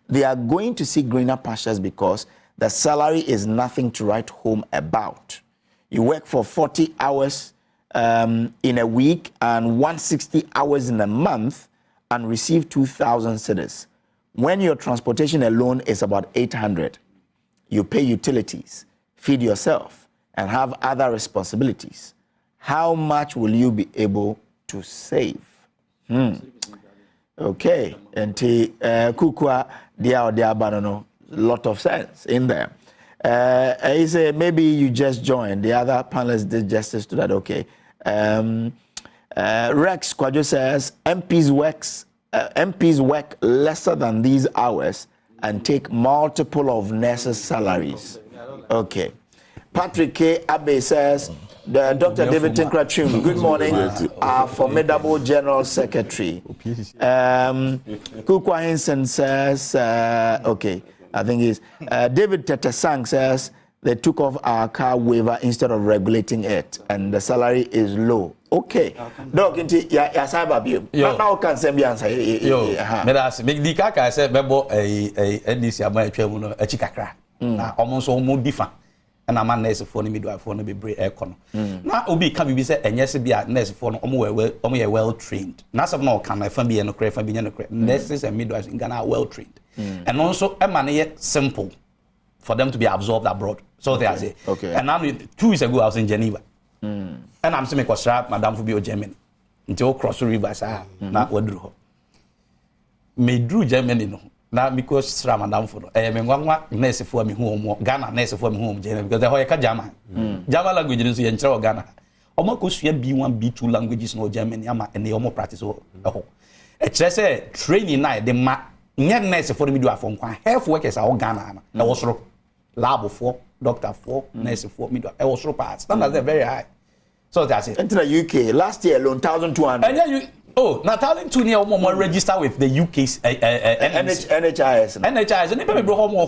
They are going to see greener pastures because the salary is nothing to write home about. You work for 40 hours in a week and 160 hours in a month and receive 2,000 cedis. When your transportation alone is about 800, you pay utilities, feed yourself, and have other responsibilities. How much will you be able to save? Okay, and Kukwa dia banano, lot of sense in there. He say maybe you just joined. The other panelists did justice to that. Okay. Rex Kwadwo says MPs work lesser than these hours and take multiple of nurses' salaries. Okay. Patrick K. Abe says, the Dr. David Tinkrachum, good morning, our formidable General Secretary. Kukwa Henson says, okay, I think it's David Tetesang says, they took off our car waiver instead of regulating it, and the salary is low. Okay. Doc, ya cyber view. Now can send me answer. Yo, me make the kaka say bebo NDC ama etwa no achikakra. Na almost different. And a man nurse for me do for no be break aircon. Na obi can be say enye se bia nurse for no omo well trained. Na some no can my family no cre family no cre. Nurses and midwives in Ghana are well trained. And also a man simple for them to be absorbed abroad. So they are say. Okay. And now 2 weeks ago I was in Geneva. And I'm saying me strap madam for be Germany. Until cross river sa na wadru. Me drew Germany no. Na because sra madam for me ngwa nurse for me hu Ghana nurse for me hu Germany because they hoye ka German. German language no so ye nkyere Ghana. Omo ko sua B1 B2 languages no Germany ama ene omo practice ho. E kire say training na de ma nye nurse for me do afon kwa health workers are Ghana na e wo soro lab for doctor for nurse for me do e wo soro part standards are very high. So that's it. Into the UK last year alone 1,200. And then you now 1,200 near more register with the UK's NHIS. NHIS. And people home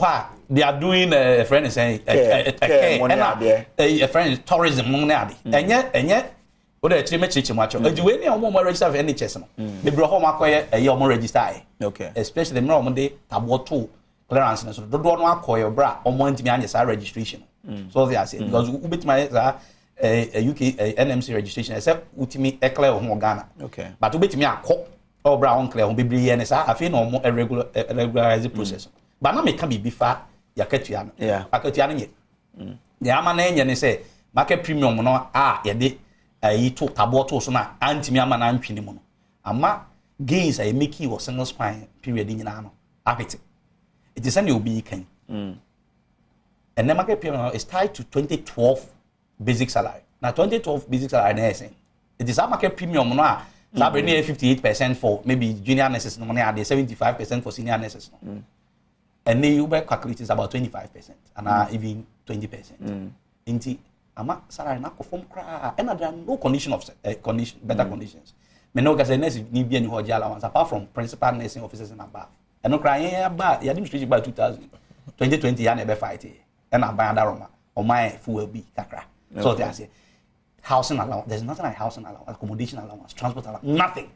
they are doing a friend is saying a friend tourism money. And yet. What actually makes it much. If you any more register of NHS, they brought home a year more register. Okay. Especially the more Monday, tabo 2 clearance. So don't want to your bra or more into registration. So they are saying because we bit my a UK NMC registration except ultimate eclair or Ghana. Okay. But to bit me a cock or brown clear on BB and I feel no more a regularized process. But now me can be before Yaketian. Yeah. Aketian yet. The Amananian and say market premium no yede. To tabo to so na anti me ama na ntwene mu no ama gains I make you single spine period nyina no apete it is any obi kan and the market premium is tied to 2012 basic salary. Now 2012 basic salary na saying it is a market premium no a salary near 58% for maybe junior nurses no money 75% for senior nurses no and then you be calculate is about 25% and even 20% inti ama salary na perform cry and there are no condition of better conditions. Me no gase nurse ni bi ani ho allowance apart from principal nursing officers and above. And no cry ya administration by 2020 ya na be fight and abaya daroma o my full be kakra. So they say housing allowance, there's nothing like housing allowance, accommodation allowance, transport allowance, nothing.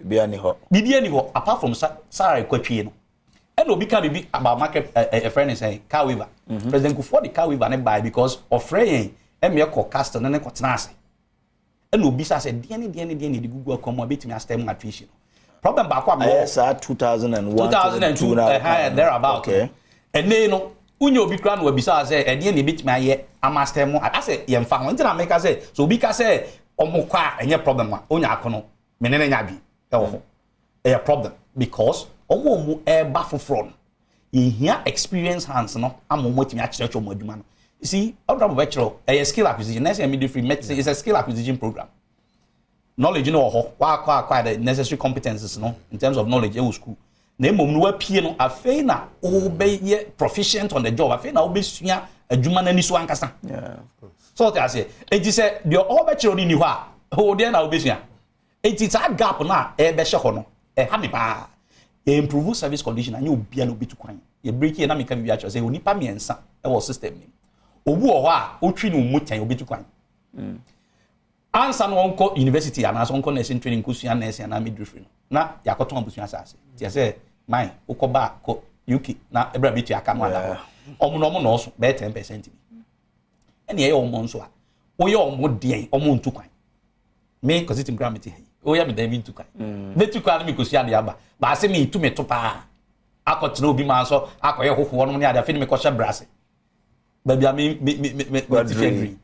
Bi ani ho apart from salary kwatwie no. And obi can be about market a friend is saying car waiver. President could afford the car waiver and buy because of fraying and me ko cast and then ko tenase. And obi say DNA the Google come a bit me stem nutrition. Problem back what yes 2001 2002 there about. Okay. And then no unyo obi kra no obisa say DNA bit me aye ama stem I say ye mfa ho ntina make say so obi ka say omokwa enye problem a onya akono me ne nya bi e wo ho a problem because omo eba foforo ye hia experience hands no amomo timi a kire cho mo aduma no. You see, a skill acquisition, next midwifery is a skill acquisition program. Knowledge, quite the necessary competences, in terms of knowledge, school. Name no piano, a faina, obey proficient on the job, a faina, obey a Juman and Niswan Cassa. Yeah, of course. So I say, it is a the all bachelor in you are, oh, then I'll be here. It is a gap now, a beshahono, a hammy bar. You improve service condition and you'll be a little bit too quiet. You break your name, can be actually say, we need me and son, our system. Obu owa otwi no mutan obetu kwan ansa no onko university ana so onko nursing training kusua nursing na midwifery na yakoton abusua asase ti say mine ukoba ko UK na ebra betu aka no ala omo no so be 10% bi ene ye omo nso a oye omo de omo ntu kwan me ko sitim gramity he oya me dem ntu kwan betu kwan me kusua de aba ba se me tu me to pa akotena obi ma so akoye hoho no ne ade afi me ko hye brase baby me agree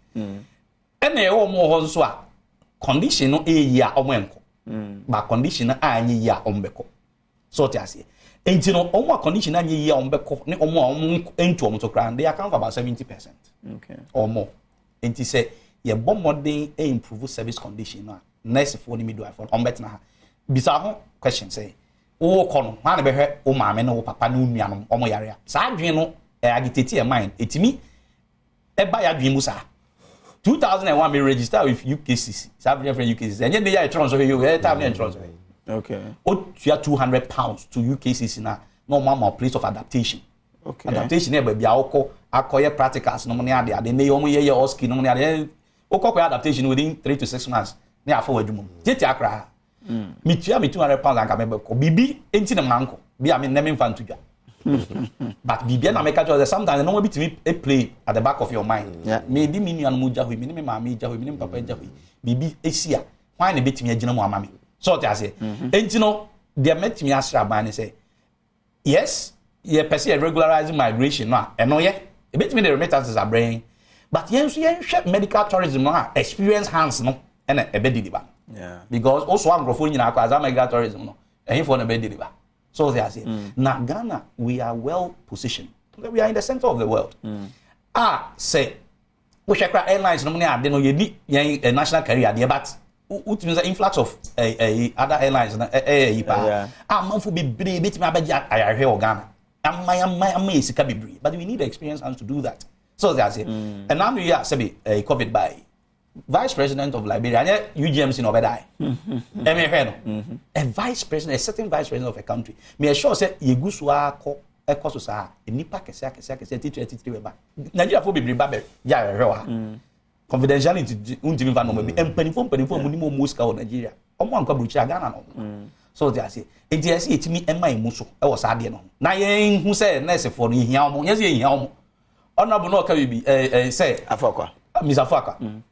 ene e wo mo ho nso a condition no e yi a omo enko ba condition na anyi yi a ombeko so ti ase enti no omo condition anyi yi a ombeko ne omo entu omo to kran they account for about 70%. Okay. Or more enti say ye bomodin e improve service condition na nurse for ni midwife for ombet na bisa ho question say wo kono ma na be hwe o maame no wo papa no nuanom omo yare a sa adwen no agitate your mind etimi eba ya dwen mu sa 2001 me register with UKCC sabria from UKCC and then you transfer you time transfer okay o you are 200 pounds to UKCC na no mama place of adaptation. Okay. Adaptation e ba bia akoye practicals no money ade na yomo ye all skill no money ade okokoye adaptation within 3 to 6 months na afa wadwum tete akra me 200 pounds anka me ko bibi enti na manko bia me na me mfa ntudwa. But Bibian America sometimes no one be a play at the back of your mind. Yeah. Maybe me and Muja, we minimum mammy, Jawi, minimum papa Jawi, Bibi Asia, why a bit me a general mammy. So I say, and you know, they met me as Rabbi and say, yes, ye pursue a regularizing migration, and no, yet, a bit me the remittances are bringing. But yes, medical tourism, experience hands, no, and a bed deliver. Yeah. Because also I'm growing in our medical tourism, no, and for a bed deliver. So they are saying, now Ghana, we are well positioned. We are in the center of the world. Say, we check airlines, no money, they know you need a national carrier, but what means the influx of other airlines? Man for be bit my budget. I hear Ghana. And my amazing can be but we need experience and to do that. So they are saying, and now we are say COVID by vice president of Liberia, UGMC no die. A vice president, a certain vice president of a country. Me sure say Yeguswa ko sa nipa kese 33 ba. Nigeria fo bebre ba be ya rewa. Confidentiality untimi va no be empanifo mu ni mo Moscow o Nigeria. Omo anka bruchi Ghana no. So they say enti etimi emma emu so e wo sa de no. Na ye hu say nurse for no hia omo. Yes ye hia omo. Honorable no ka bi say Afakwa. Mr. Afakwa.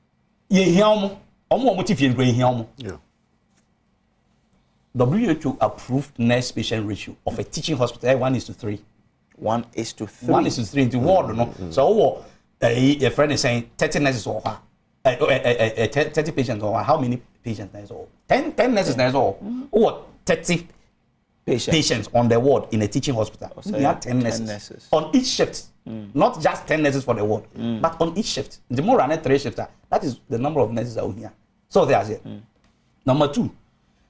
Ye hia omo ti fie nkwa hia omo. Yeah. WHO approved nurse patient ratio of a teaching hospital 1:3. 1:3. 1:3 into ward no. So a friend is saying 30 nurses or 30 patients or how many patients there is all 10 nurses there is all or 30 patients on the ward in a teaching hospital. So you have 10 nurses on each shift. Not just 10 nurses for the ward, but on each shift. The more run 3 shifts, that is the number of nurses out here. So there's it. Number 2,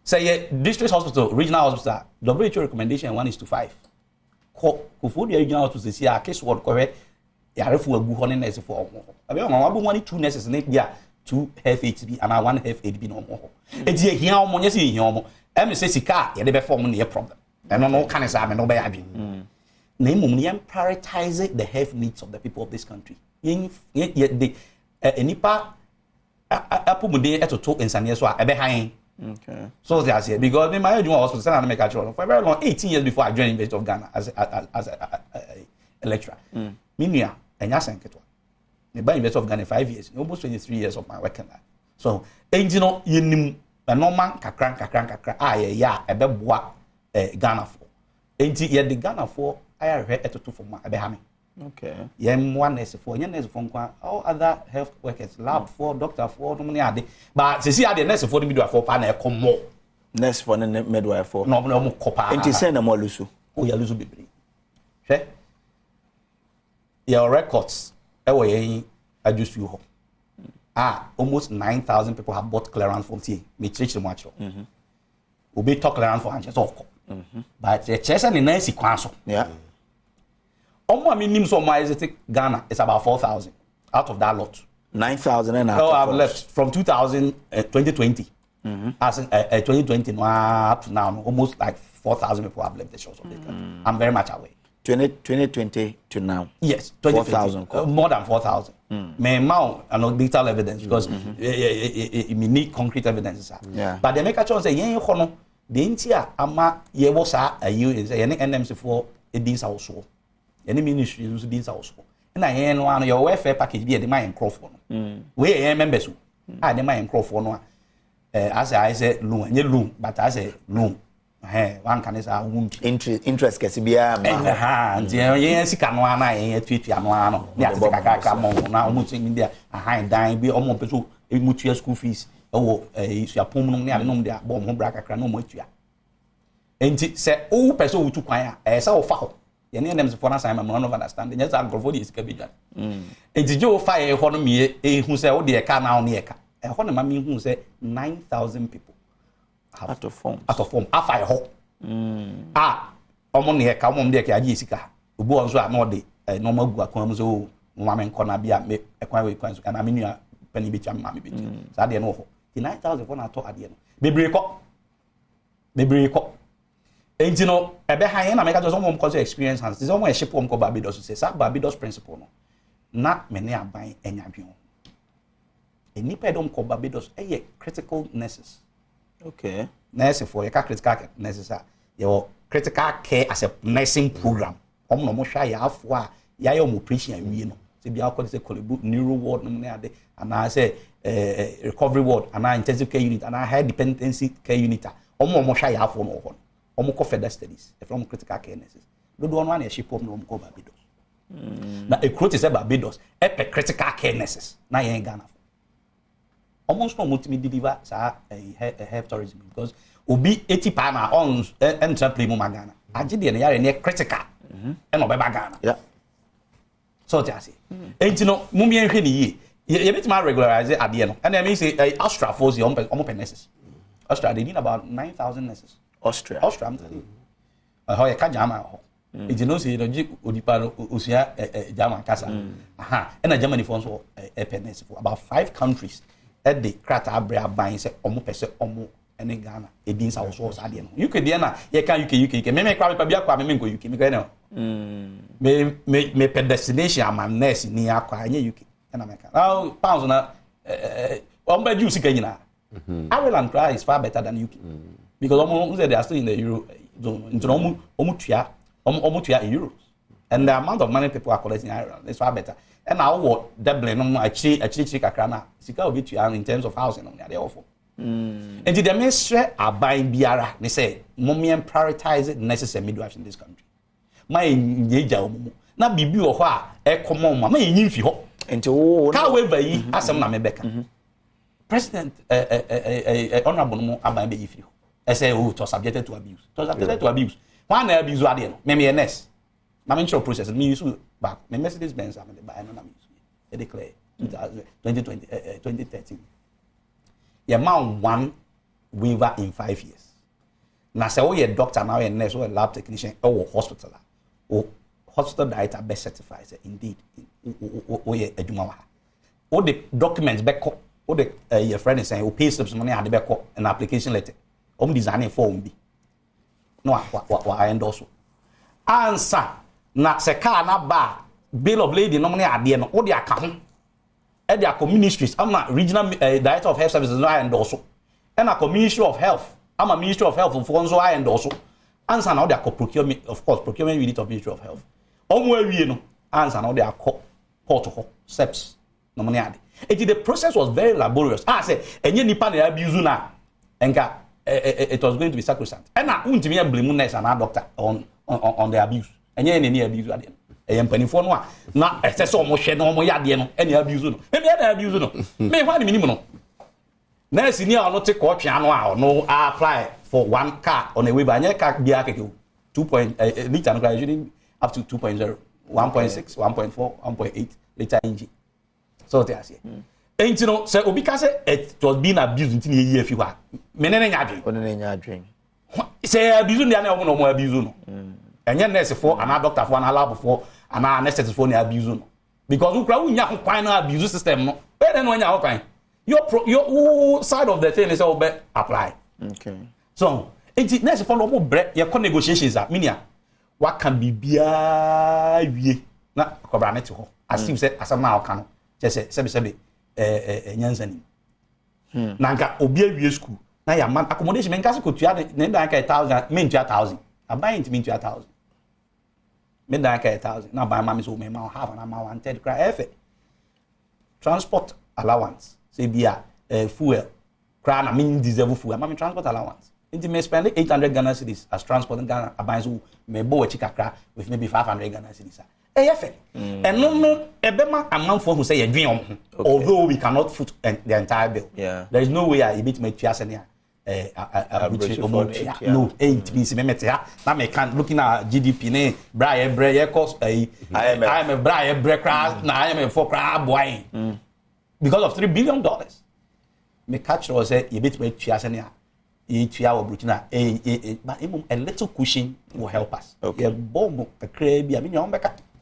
say district hospital, regional hospital, WHO recommendation 1:5. Kufu the regional hospital say a case ward correct. Yare fu agu hone nurse for omo. Abi on wabu one 2 nurses na bia 2 half HB and 1 half HB no omo. E di ehia omo nya se ehia omo. Em say sika ye de be form no problem. E no kan say am no be adwen. Na imum ni prioritize the health needs of the people of this country. The enipa apumude etoto insane so a ebe han. Okay. So they are here because me my hospital say na make a for very long 18 years before I joined University of Ghana as a lecturer. Minua enya senketwa. Me by University of Ghana 5 years, almost 23 years of my working life. So, engino yenim normal kakran ya ebeboa Ghana for. Enti ye the Ghana for I read etoto for ma ebehame. Okay. Yem one nurse for nkwa all other health workers, lab for, doctor for, no money ade. But se see ade nurse for the midwife for pa na ekomo. Nurse for the midwife for. No mo kopa. Enti say na mo lusu. O ya lusu bebre. Hwe? Your records ewo yen adjust you ho. Almost 9,000 people have bought clearance from tea. Me church the much. Obi talk clearance for hands talk. But the church and the nurse kwanso. Yeah. Omo minim so my Ghana is about 4,000 out of that lot. 9,000 and so I've left from 2020. As 2020 up to now almost like 4,000 people have left the shores of the country. I'm very much aware. 2020 to now. Yes, 4,000. More than 4,000. Me amount anecdotal evidence because me need concrete evidence. Yeah. But they make a choice say yen hono the intia ama ye wo sa ayu is yen NMC for edins also. Any ministry use edins also. Na yen no your welfare package be the my crofo no. We yen members so. The my crofo no as I say loan, nye loan, but I say loan. One can say interest kesi bia ma yen sika no ana yen tuatua no ano ne asika kaka mo na omo tin dia dan bi omo peso mutua school fees ewo suapom no ne ade no dia bo mo bra kakra no mo atua enti se o peso wutu kwan a se wo fa ho ye ne nem se for na sign ma no understand nya za grofo di sika bidwa enti jo fa ye ho no me hu se wo de ka na wo ne ka ho na ma me hu se 9,000 people out of form afa ho omo ne ka omo de ka agi sika obu on so a no de no magu akwan so mo ma nko na bia me ekwan we kwan so na me nua pani bi ma me bi sa de no ho the 9,000 for na to ade no bebre ko enti no ebe han na me ka so mo ko experience hands this omo e ship ko Barbados say sa Barbados principle no na me ne aban enya dwen enipa dom ko Barbados critical nurses. Okay. Nurse for your critical nurses your critical care as a nursing program. No mo sha ya afo ya your operation awie no. Se bia ko say Kolebu neuro ward no na ade and I say recovery ward and intensive care unit and high dependency care unit. Mo sha ya afo no ho. Omo ko further studies from critical care nurses. Do one na ship no ko Barbados. Na e quote say Barbados critical care nurses na yen Ghana. Almost no multi deliver health tourism because obi 80 pound on enter play mo Ghana. Agi de na yare ne critical. E no be Ghana. Yeah. So they say. Enti no mo mi enhwe ni yi. Ye bit ma regularize ade no. And I mean say Austria force on nurses. Austria they need about 9,000 nurses. Austria I'm telling you. How you ka jama ho. Enti no say no ji odipa no osia jama kasa. And Germany for so nurses for about 5 countries. the krata abra buying say omo pese omo ene Ghana edin sa so ade no UK dey na ye kan UK me kwa me bia kwa me go UK me go no me per destination am nurse ni akwa anye UK na me kan now pounds na omo ju sika nyina Ireland cry is far better than UK because omo they are still in the euro zone into omo tua in euros and the amount of money people are collecting in Ireland is far better and now what Dublin no actually kakra na sika obi tua in terms of housing no they offer and the minister are buying biara they say mommy and prioritize necessary midwives in this country my nyeja omo na bibi wo ho a e common ma yin fi ho enti wo ka we bayi asem na me beka president honorable no aban be yifi ho e say oh to subjected to abuse one na abuse ade no me nurse na me show process me use back me Mercedes Benz am dey buy no na me use e declare 2013 your man one waiver in 5 years na say we a doctor now a nurse or a lab technician or hospital or hospital director be certified say indeed we adwuma wa all the documents back all the your friend is saying o pay slips money ade back an application letter designing form bi no wa endorse answer na se car na ba bill of lading no money ade no o de aka ho e de aka ministries ama regional director of health services no endorse and a ministry of health ama ministry of health for so endorse answer na o de aka procurement of course procurement unit of ministry of health omo awie no answer na o de aka port ho steps no money ade the process was very laborious say enye nipa na abuse na enka it was going to be sacrosanct and na untimi ya blame nurse and doctor on the abuse enye any abuse ade e mpanifo no a na ese omo hwe na omo yade no any abuse no me na abuse no me hwa ni minimum no nurse ni a no te ko twa no a no apply for one car on a waiver anya car bia keke 2. Liter no usually up to 2.0 1.6 1.4 1.8 liter engine so they are say and you know say obi ka say it was being abused until ye year fi wa me ne nya adwen say abuse ndi na no abuse no enye nurse for and doctor for and lab for and anesthetic for na abuse no because who kra unya kwan na abuse system no where then unya ho kwan your side of the thing is all apply okay so it nurse for no bre ye co negotiations a minia what can be bia wie na kobra net ho as if say asama o kan say sebe nyansani nanka obi awie school na ya man accommodation men kasi ko tua ne dan ka 1000 men tua 1000 abai ntimi tua 1000 men dan ka 1000 na buy mama so me ma half na ma 1/3 cry efe transport allowance say bia fuel cry na men deserve fuel mama transport allowance nti me spend 800 Ghana cedis as transport in Ghana abai so me bo wachi kakra with maybe 500 Ghana cedis efe and no ebema amanfo who say yedwen although we cannot foot the entire bill there is no way I bit me tua senia no 8 means me metia na me can looking at GDP ne bra ye cost IMF bra ye crash na IMF for crash boy because of $3 billion me catch was say you bit me tua senia tua obrutina but a little cushion will help us ye bomb a crab ya me nyombe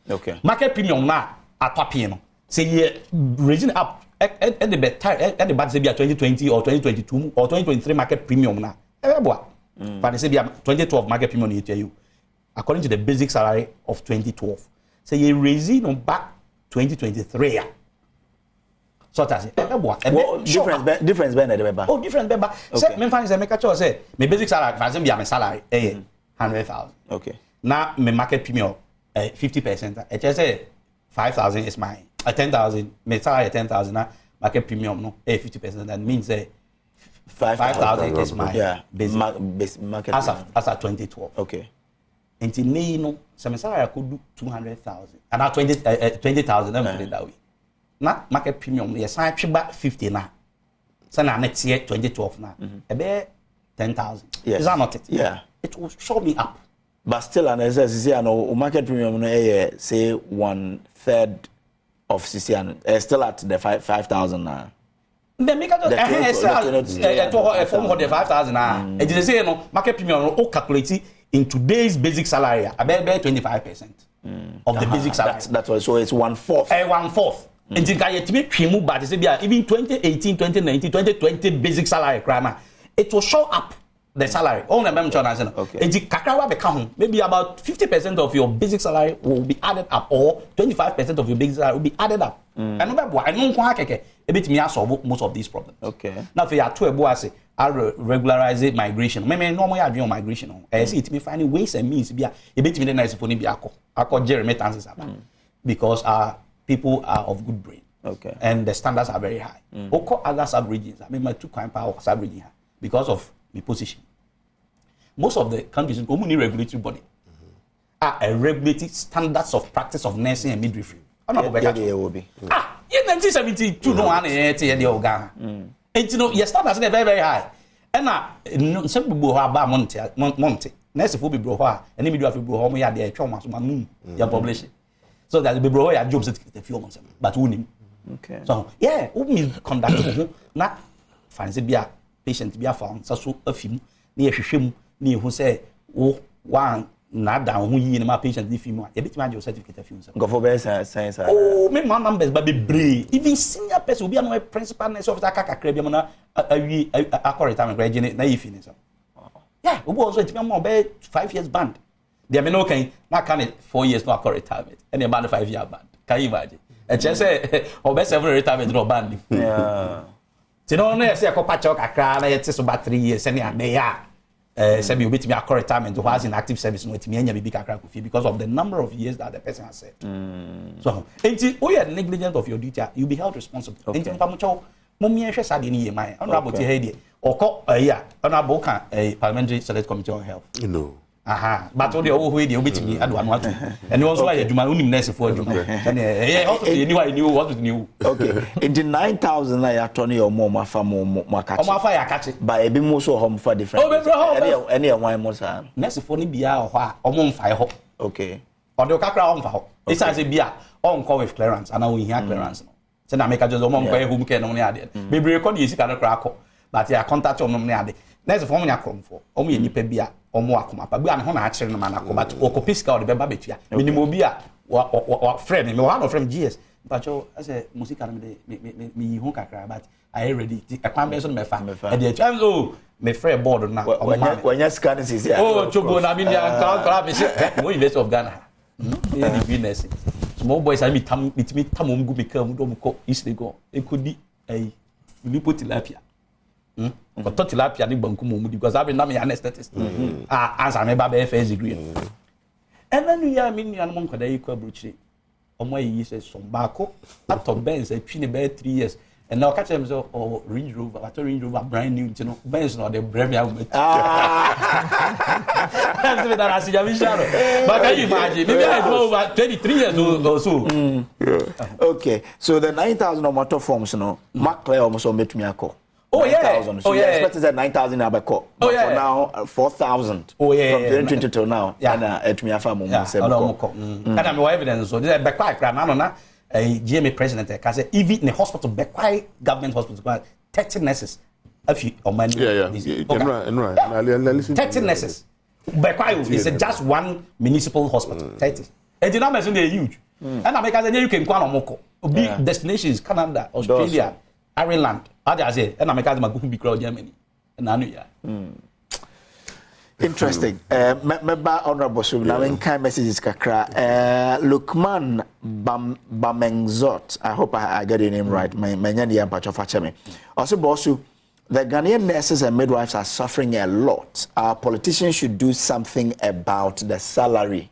okay market premium na atopie no say ye raising up at the better at the bad say be 2020 or 2022 or 2023 market premium na boa but they say be 2012 market premium you tell you according to the basic salary of 2012 say ye raising on back 2023 so that say boa difference be na the beba difference beba say me find say me catch say me basic salary for be my salary 100,000 okay now me market premium 50%. It just say 5,000 is mine. 10,000, my salary 10,000. Market premium no 50%. That means 5,000 is mine. Yeah, market as at 2012. Okay. Until me no, so my salary could do 200,000. And now 20,000. Let me put it that way. Not market premium. Yes, I pay back 50 now. So now next year 2012 now. About 10,000. Yes. Is that not it? Yeah. It will show me up. But still, and as I say, no market premium say 1/3 of CC and still at the 5,000 now. The make a form of the 5,000 now. It is say no market premium all calculate in today's basic salary. About 25% of the basic salary. That's why. So it's 1/4. 1/4. And you can get but even 2018, 2019, 2020 basic salary grammar, it will show up the salary. Only okay. And the become maybe about 50% of your basic salary will be added up, or 25% of your basic salary will be added up. And I know a bit me solve most of these problems. Okay. Now if you are two I regularize migration. Maybe normally I do migration. I see it me finding ways and means be a bit me the nice for be I remittances because people are of good brain. Okay. And the standards are very high. Oko other sub-regions, I mean my 2 power sub-region because of the position. Most of the countries in only regulatory body are regulated standards of practice of nursing and midwifery. Yeah, will be. In 1972, no one the Ghana. And you know, your standards are very, very high. And now, some people who are about Monte, nurse will be brought, and midwifery brought home, yeah, their trauma, your population. So that the bro, your jobs at the few months, but winning. Okay. So, yeah, who conduct not fancy be a patient be a found, so a few near him, near who say, oh, one. Not down who you my patient if you a bit your certificate of you. Go for best science. Oh, me my numbers but be brave. Even senior person will be on my principal nurse officer Kaka a retirement graduate na if yeah, we also it more 5 years band. They are okay, not can it 4 years no retirement. And about a 5 year band. Can you imagine? And just say or best ever retirement no band. Yeah. You know, say a copachok a crown, it's about 3 years and they are. Sabi you beat me a retirement who has in active service no me anya big because of the number of years that the person has served. So, until you are negligent of your duty, you'll be held responsible. Until pamucho, mommy and share in my honorable Tehedi or call a year, honorable a parliamentary select committee on health. You know. Aha, but all the old way they beat me, I don't want to. And also, I do my own nurse for you. And also, I knew what was new. Okay, in the 9,000, I are Tony or more, my family, my catch it. By a bit more so home for different. Oh, any one more time. Nurse for Nibia or Mom Fire. Okay. Or the Kakra on fire. It's as a beer on call with clearance, and now we hear clearance. So now make a just a mom whom can only add. Maybe record you can crack, but you are contact on them. There's a formula come for only any pebia or more come up. But I'm actually no man, but Okopiska or the Babatia, minimum beer or friend, and one of them GS. But you as a music me who can cry, but I already a convention my family. And the time oh, my friend board now. When your scan is here. Oh, Chogo, I mean, I'm invest of Ghana. Business. Small boys, I meet Tamum Gumiko, East they go. It could be a Lipo tilapia. But tilapia ni bankumu because I've been an statist. As I'm a FS degree. And then you are meaning a monk that you could bruce. On my years, some barco, after Benz, a chin about 3 years. And now catch them or Range Rover, after Range Rover, brand new, you know, Benz not the brave young. But can you imagine? Maybe I go over 23 years or so. Okay, so the 9,000 or motor forms, you know, Mark Clay almost met me a call. Oh, yeah. So you expected that 9,000 a call. Oh, yeah. For now, 4,000. Oh, yeah. From 2020 till now. Yeah. And at me a family. And I'm no evidence. So there's a back a GMA president can say even in the hospital, Bekwai government hospital, 30 nurses. If you or money, 30 nurses. Bekwai is just one municipal hospital. 30. And the numbers are huge. And America said you can go on Moko. Big destinations: Canada, Australia, Ireland. I say, and America is going to be crowd Germany. And I know Interesting. Member Honorable now in kind messages kakra. Lukman Bamengzot. I hope I get your name right. Menyani Ampacho Fachemi. Also, Bosu, the Ghanaian nurses and midwives are suffering a lot. Our politicians should do something about the salary.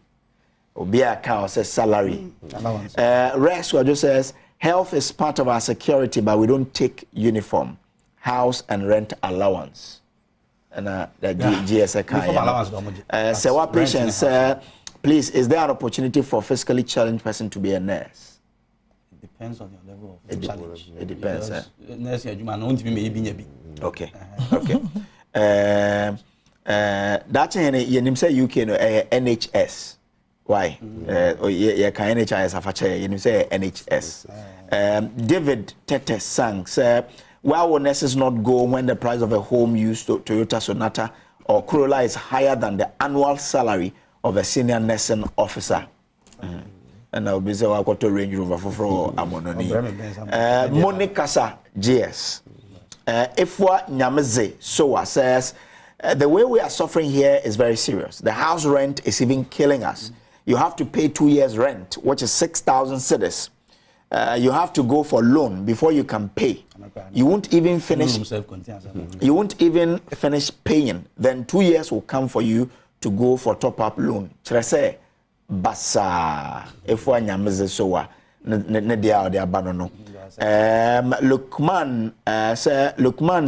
Obia Kao says salary. Rex just says health is part of our security, but we don't take uniform, house and rent allowance. And the GSA can. So what patients, please, is there an opportunity for physically challenged person to be a nurse? It depends on your level of challenge. It depends. Nurse, you don't be. Okay. Okay. That's in say UK NHS. Why? You can NHS afache. You say NHS. David Tete sang say, why will nurses not go when the price of a home used to Toyota Sonata or Corolla is higher than the annual salary of a senior nursing officer? and I'll be say I got to Range Rover for Amononi. Monica GS. Ifwa Nyameze Soa says the way we are suffering here is very serious. The house rent is even killing us. You have to pay 2 years rent, which is 6,000 cedis. You have to go for loan before you can pay. You won't even finish. You won't even finish paying. Then 2 years will come for you to go for top-up loan. Trese basa ifwa nyameze soa ne dia de abanono. Lukman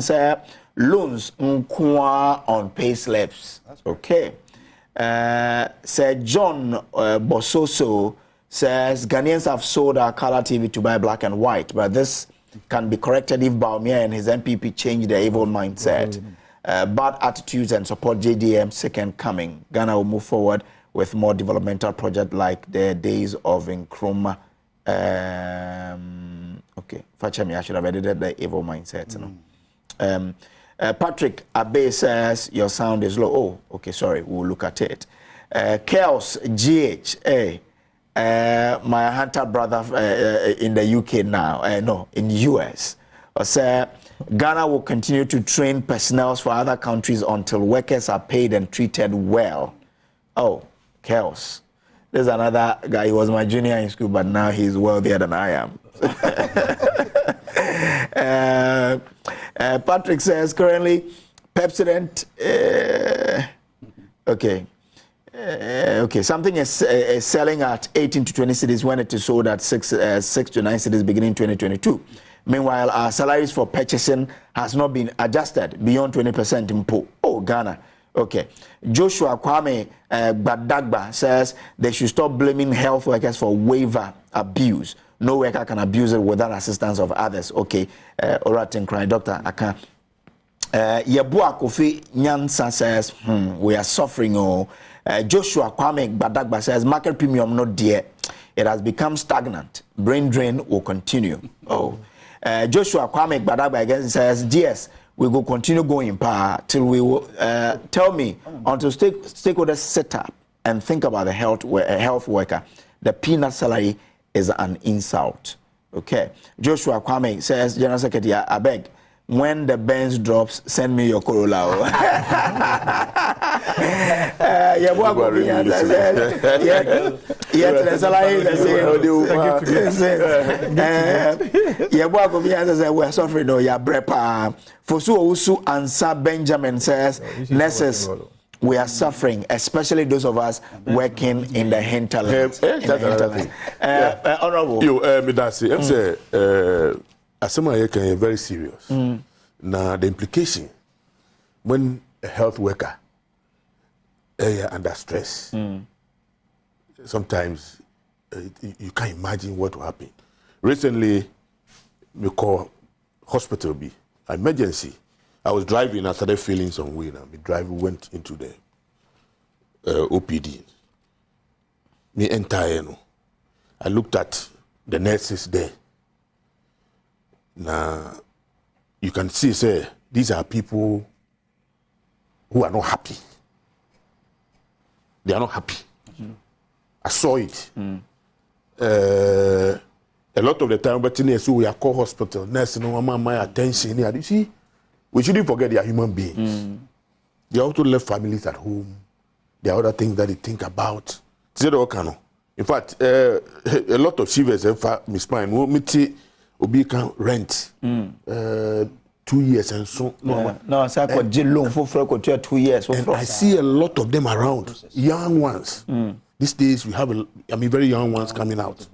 say loans nkwa on pay slips. Okay. Say John Bososo says Ghanaians have sold our color TV to buy black and white, but this can be corrected if Baumia and his MPP change their evil mindset. Bad attitudes and support JDM second coming. Ghana will move forward with more developmental projects like the days of Nkrumah. Okay, Fachemi, I should have edited the evil mindset. Patrick Abe says your sound is low. Oh, okay, sorry, we'll look at it. Chaos GH. My hunter brother in the UK now, no, in US, say Ghana will continue to train personnel for other countries until workers are paid and treated well. Oh, chaos. There's another guy, he was my junior in school, but now he's wealthier than I am. Patrick says currently Pepsodent, okay. Okay, something is selling at 18 to 20 cities when it is sold at 6 to 9 cities beginning 2022. Meanwhile, our salaries for purchasing has not been adjusted beyond 20% in Po. Oh, Ghana. Okay. Joshua Kwame Badagba says they should stop blaming health workers for waiver abuse. No worker can abuse it without assistance of others. Okay. Alright, cry, Doctor Aka. Yebua Kofi Nyansa says, we are suffering. Oh. Joshua Kwame Badagba says market premium not there. It has become stagnant. Brain drain will continue. Oh. Joshua Kwame Badagba again says, yes, we will continue going power till we will tell me until stakeholders set up and think about the health worker. The peanut salary is an insult. Okay. Joshua Kwame says, General Secretary, I beg, when the Benz drops, send me your Corolla. We're suffering. Fosu Owusu Ansa Benjamin says, nurses, we are suffering, especially those of us working in the hinterlands. Honorable. I'm saying, Asema is very serious. Now, the implication when a health worker is under stress, sometimes you can't imagine what will happen. Recently, we call hospital be emergency. I was driving, I started feeling some way. Now, the driver went into the OPD. Me entire, I looked at the nurses there. Now, you can see, say, these are people who are not happy. They are not happy. I saw it. A lot of the time, but we are called hospital, nurse, my attention. You see, we shouldn't forget they are human beings. They also left families at home. There are other things that they think about. In fact, a lot of shivers, Miss Pine, Obi can rent 2 years and so no, I say I got jail loan for 2 years. And I see a lot of them around, young ones. These days we have very young ones coming out.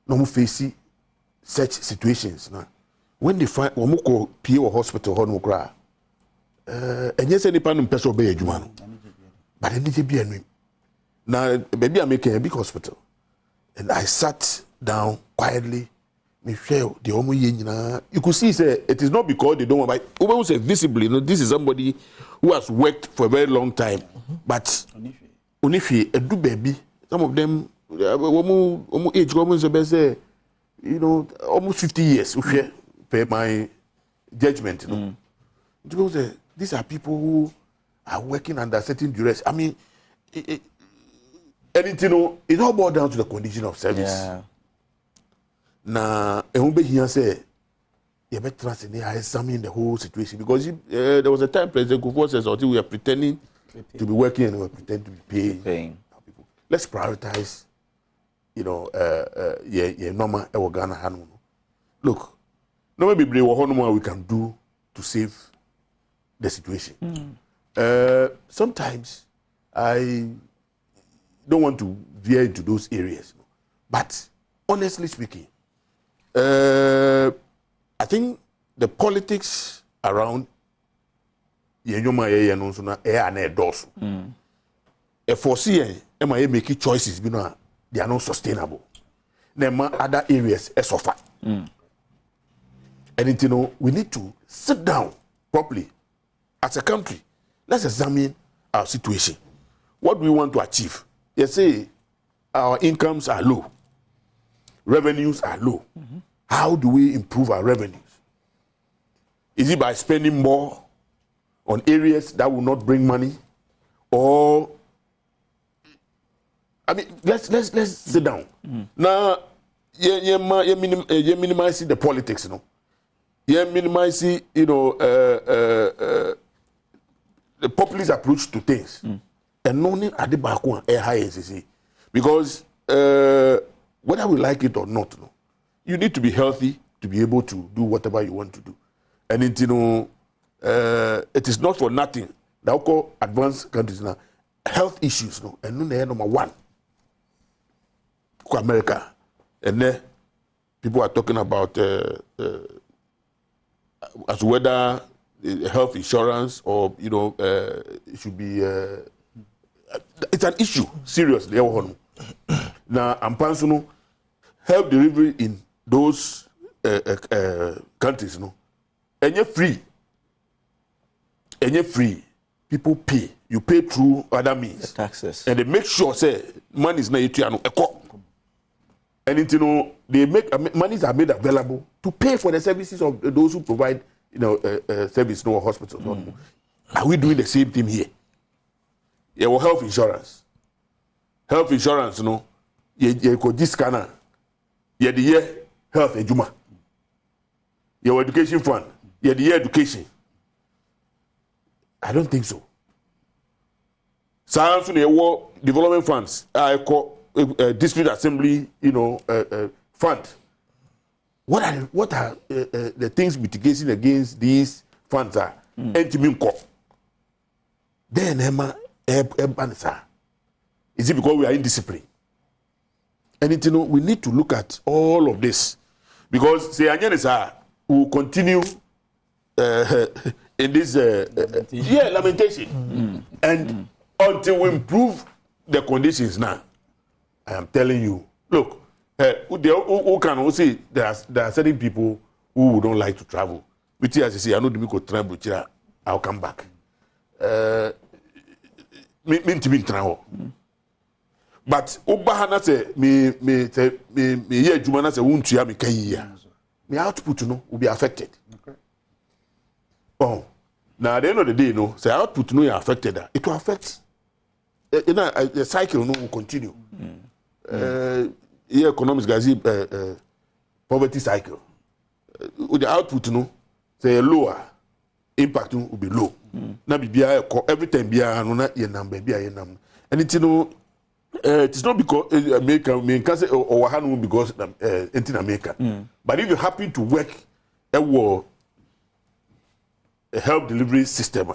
No more facing such situations now. When they find one more PA or hospital, one more cry. And yes, any person person obey Jumano, but it need to be a name. Now, maybe I'm making a big hospital, and I sat down quietly. You could see, say, it is not because they don't want, but we say visibly, this is somebody who has worked for a very long time. But Onifi, a do baby, some of them, age, almost 50 years, per my judgment. Because these are people who are working under certain duress. I mean, And you know, it all boils down to the condition of service. Yeah. Now, and we here say, you better trust in examine the whole situation because there was a time President Kufuor says, "Until we are pretending to be working and we pretend to be paying people. Let's prioritize, you know, normal Ghana. Look, no maybe we can do to save the situation. Sometimes I don't want to veer into those areas, but honestly speaking, I think the politics around foresee making choices they are not sustainable. Then other areas suffer. And you know, we need to sit down properly as a country. Let's examine our situation. What do we want to achieve? They say our incomes are low, revenues are low. How do we improve our revenues? Is it by spending more on areas that will not bring money, or I mean, let's sit down. Now, you minimizing the politics, you know. You minimizing, you know, the populist approach to things, and no need at the back one high because whether we like it or not, no, you need to be healthy to be able to do whatever you want to do. And it, you know, it is not for nothing that we call advanced countries now health issues, no, and no, number one. America, and then people are talking about as whether health insurance or you know it should be. It's an issue seriously. Now, I'm personal health delivery in those countries, no, and you're free. And you're free. People pay. You pay through other means. The taxes. And they make sure say money is not equal. And you know, they make monies are made available to pay for the services of those who provide, you know, service no hospitals. Are we doing the same thing here? Yeah, well, health insurance. Health insurance, you know, you could this scanner. Yeah, the year health ejuma. Your education fund. Yeah, the year education. I don't think so. Science and development funds. I call district assembly, you know, fund. What are the things mitigating against these funds are? Then is it because we are indisciplined? And you know, we need to look at all of this because say we will continue in this lamentation and until we improve the conditions now. I am telling you, look, who can say there are certain people who don't like to travel. Which as you say, I know the people travel, I'll come back. But Obahana say me here Jumana say won't you me kaya. My output will be affected. Okay. Oh, now at the end of the day, no, say output no affected. It will affect. The cycle no will continue. Economics guys, poverty cycle. With the output no, say lower, impact will be low. Now be every time be no your number be your number. And it's no. It's not because America or because in America. But if you happen to work a health delivery system,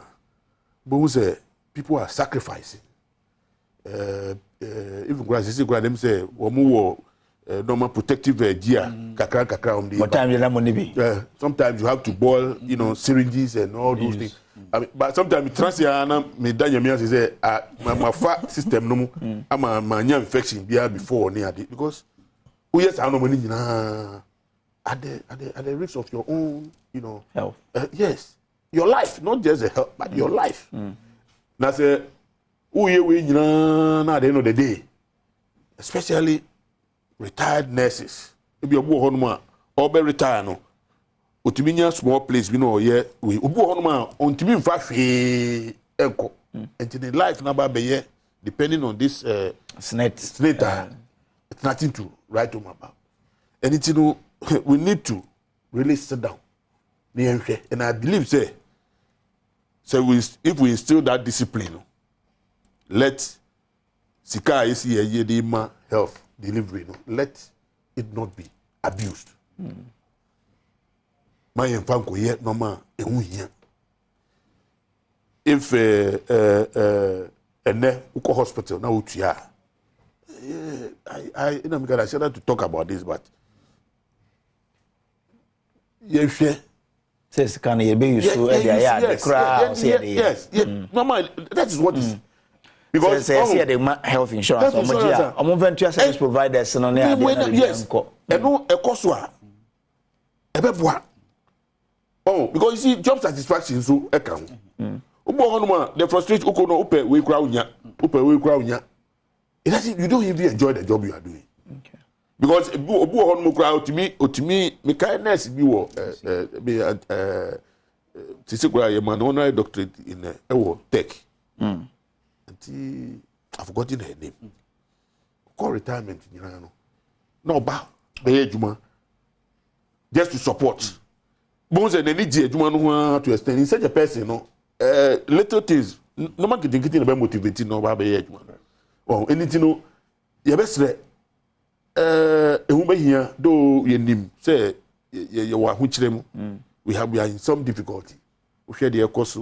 but say people are sacrificing. Even them say normal protective gear. Sometimes you have to boil, you know, syringes and all those things. I mean, but sometimes transiana me danya me say my fat system no my infection before near because yes I know money at the risk of your own, you know, health. Yes, your life, not just the health, but your life. Now say we at the end of the day, especially retired nurses, maybe or be retired no. Utiminya small place we know here we obu honoma ontimi mfa hwe enko enti the life na ba be depending on this Snit. it's nothing to write home about. And it's, you know, we need to really sit down. And I believe, say if we instill that discipline, let Sika Yedima health delivery, let it not be abused. My infanko yet normal if uko hospital now I said to talk about this, but yes, says can you be used to yes, normal. That is what is because the health insurance venture service providers yes, oh, because you see, job satisfaction so account. The frustration we crowd. You don't even enjoy the job you are doing. Okay. Because to me kindness be honorary doctorate in tech. I've forgotten her name. Call retirement, you know. No, just to support. Bones and any to extend in such a person, no. Little things, no man can think it about motivating no baby. Oh, anything, no. Your best, here, though your name, say, you are which them. We are in some difficulty. We share the course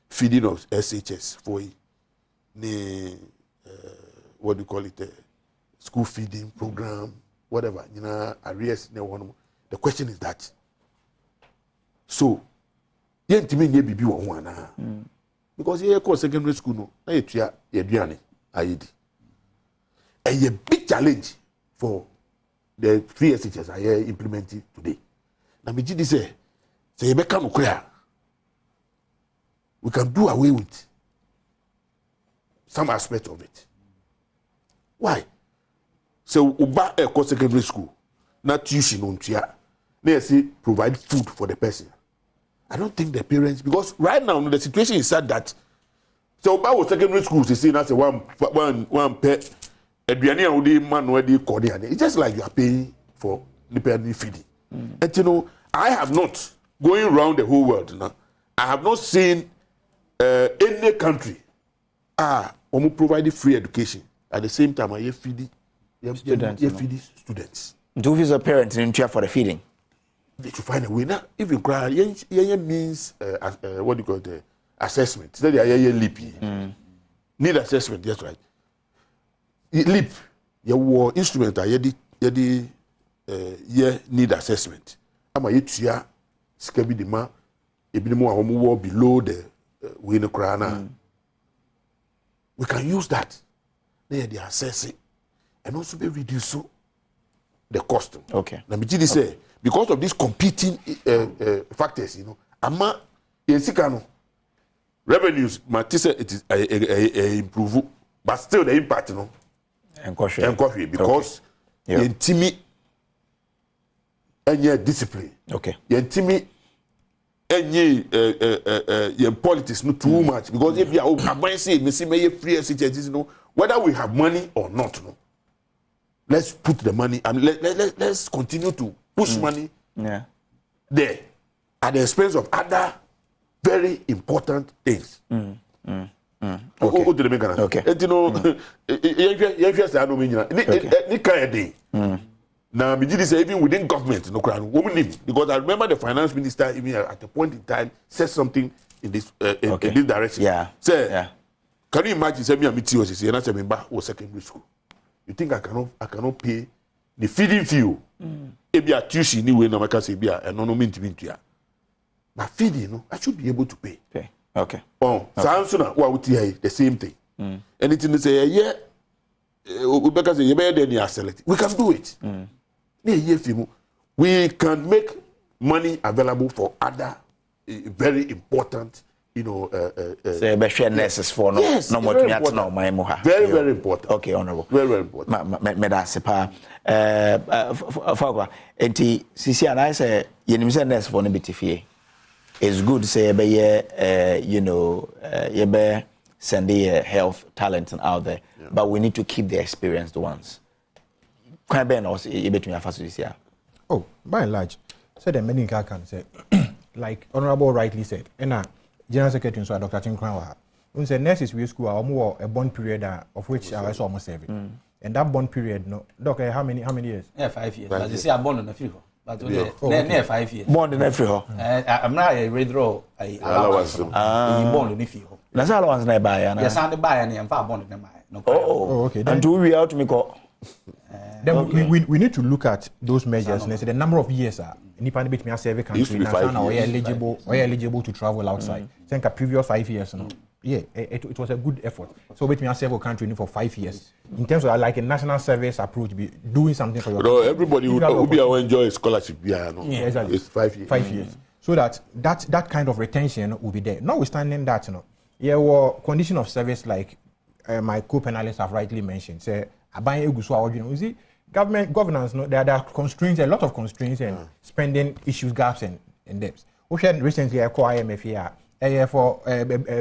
feeding of SHS for what do you call it? School feeding program, whatever, you know, arrears. The question is that. So, you ain't me be one because you call secondary school no, you duane ayedi. A big challenge for the 3 SHS I implementing today. Now me just say you become clear. We can do away with some aspect of it. Why? So uba a secondary school, not tuition on tia. They say provide food for the person. I don't think the parents, because right now the situation is sad that so about secondary schools, you see, that's one pet. It's just like you are paying for the parent feeding. And you know, I have not going around the whole world now. I have not seen any country providing free education at the same time. I feeding students. Do you a parent in chair for the feeding? They should find a way now. If you cry, means what do you call it? Assessment. That they are leap. Need assessment. That's right. Leap. Your instrument are need assessment. I'm a year scaby the man. More below the winner crana. We can use that. They are assessing and also be reduce the cost. Okay. Now, me say because of these competing factors, you know, ama yensikano revenues, say it is improve, but still the impact, you know, and because yentimi and discipline. Okay. Yentimi and politics not too much because if you are say me free SHS, you know, whether we have money or not, you know, let's put the money and let's continue to push money there at the expense of other very important things. Okay. You know, now, even within government, no crowd, because I remember the finance minister even at a point in time said something in this in this direction. Can you imagine? Say me and me and I said me back was secondary school. You think I cannot pay the feeding fee? Maybe a tuition anyway. No, I can say be a no mean to be but feeding, no, I should be able to pay. Okay. Oh, so what would you the same thing? Anything to say, because you better than you select. We can do it. We can make money available for other very important, you know. Say, nurses for no, yes, no more very very important. Okay, honorable. Very important. Medasipa. Fagwa. Enti sisi and I say you nurse for no BTFA. It's good say you know send the health talent out there, but we need to keep the experienced ones. Can be also between our facilities here. Oh, by and large, so the many can say, like Honorable rightly said, and General Secretary so Dr. Chinkranwa, when the nurses we school are more a bond period of which I was almost 7. And that bond period, no, Doctor, how many years? Yeah, 5 years. But you see, I bond on the free. But near 5 years. Bond in every hall. I'm not a redraw. I allowance. Bond in the fee. That's all ones nearby. Yes, I'm the buyer and I'm far bond in the Oh, okay. And do we out to me call? Then we need to look at those measures and say the number of years Nipan bit me a survey country now eligible to travel outside. Think a previous 5 years no. Yeah, it was a good effort. So bit me a survey country for 5 years. In terms of like a national service approach, be doing something for your country. Everybody will be able to enjoy a scholarship. Yeah, exactly. It's 5 years. 5 years. So that kind of retention will be there. Notwithstanding that, were condition of service like my co-panelists have rightly mentioned. Say, you see, governance, there are constraints, a lot of constraints and spending issues, gaps and debts. We had recently a IMF here for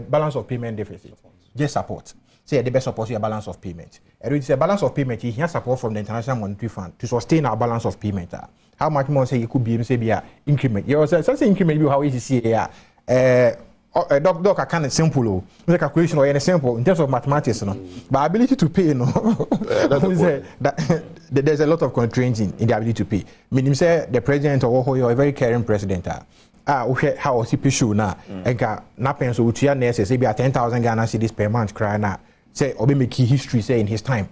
balance of payment deficit. Just support. Say the best support your balance of payment. And it's a balance of payment. He has support from the International Monetary Fund to sustain our balance of payment. How much more say you could be increment? You also such increment you how easy see here. Doc, I can't simple. The calculation or any simple in terms of mathematics, but ability to pay, there's a lot of constraints in the ability to pay. Meaning, say the president or a very caring president. How CP show now? And napping so which year nurses maybe 10,000 Ghana cedis per month. Cry now. Say Obi make history. Say in his time,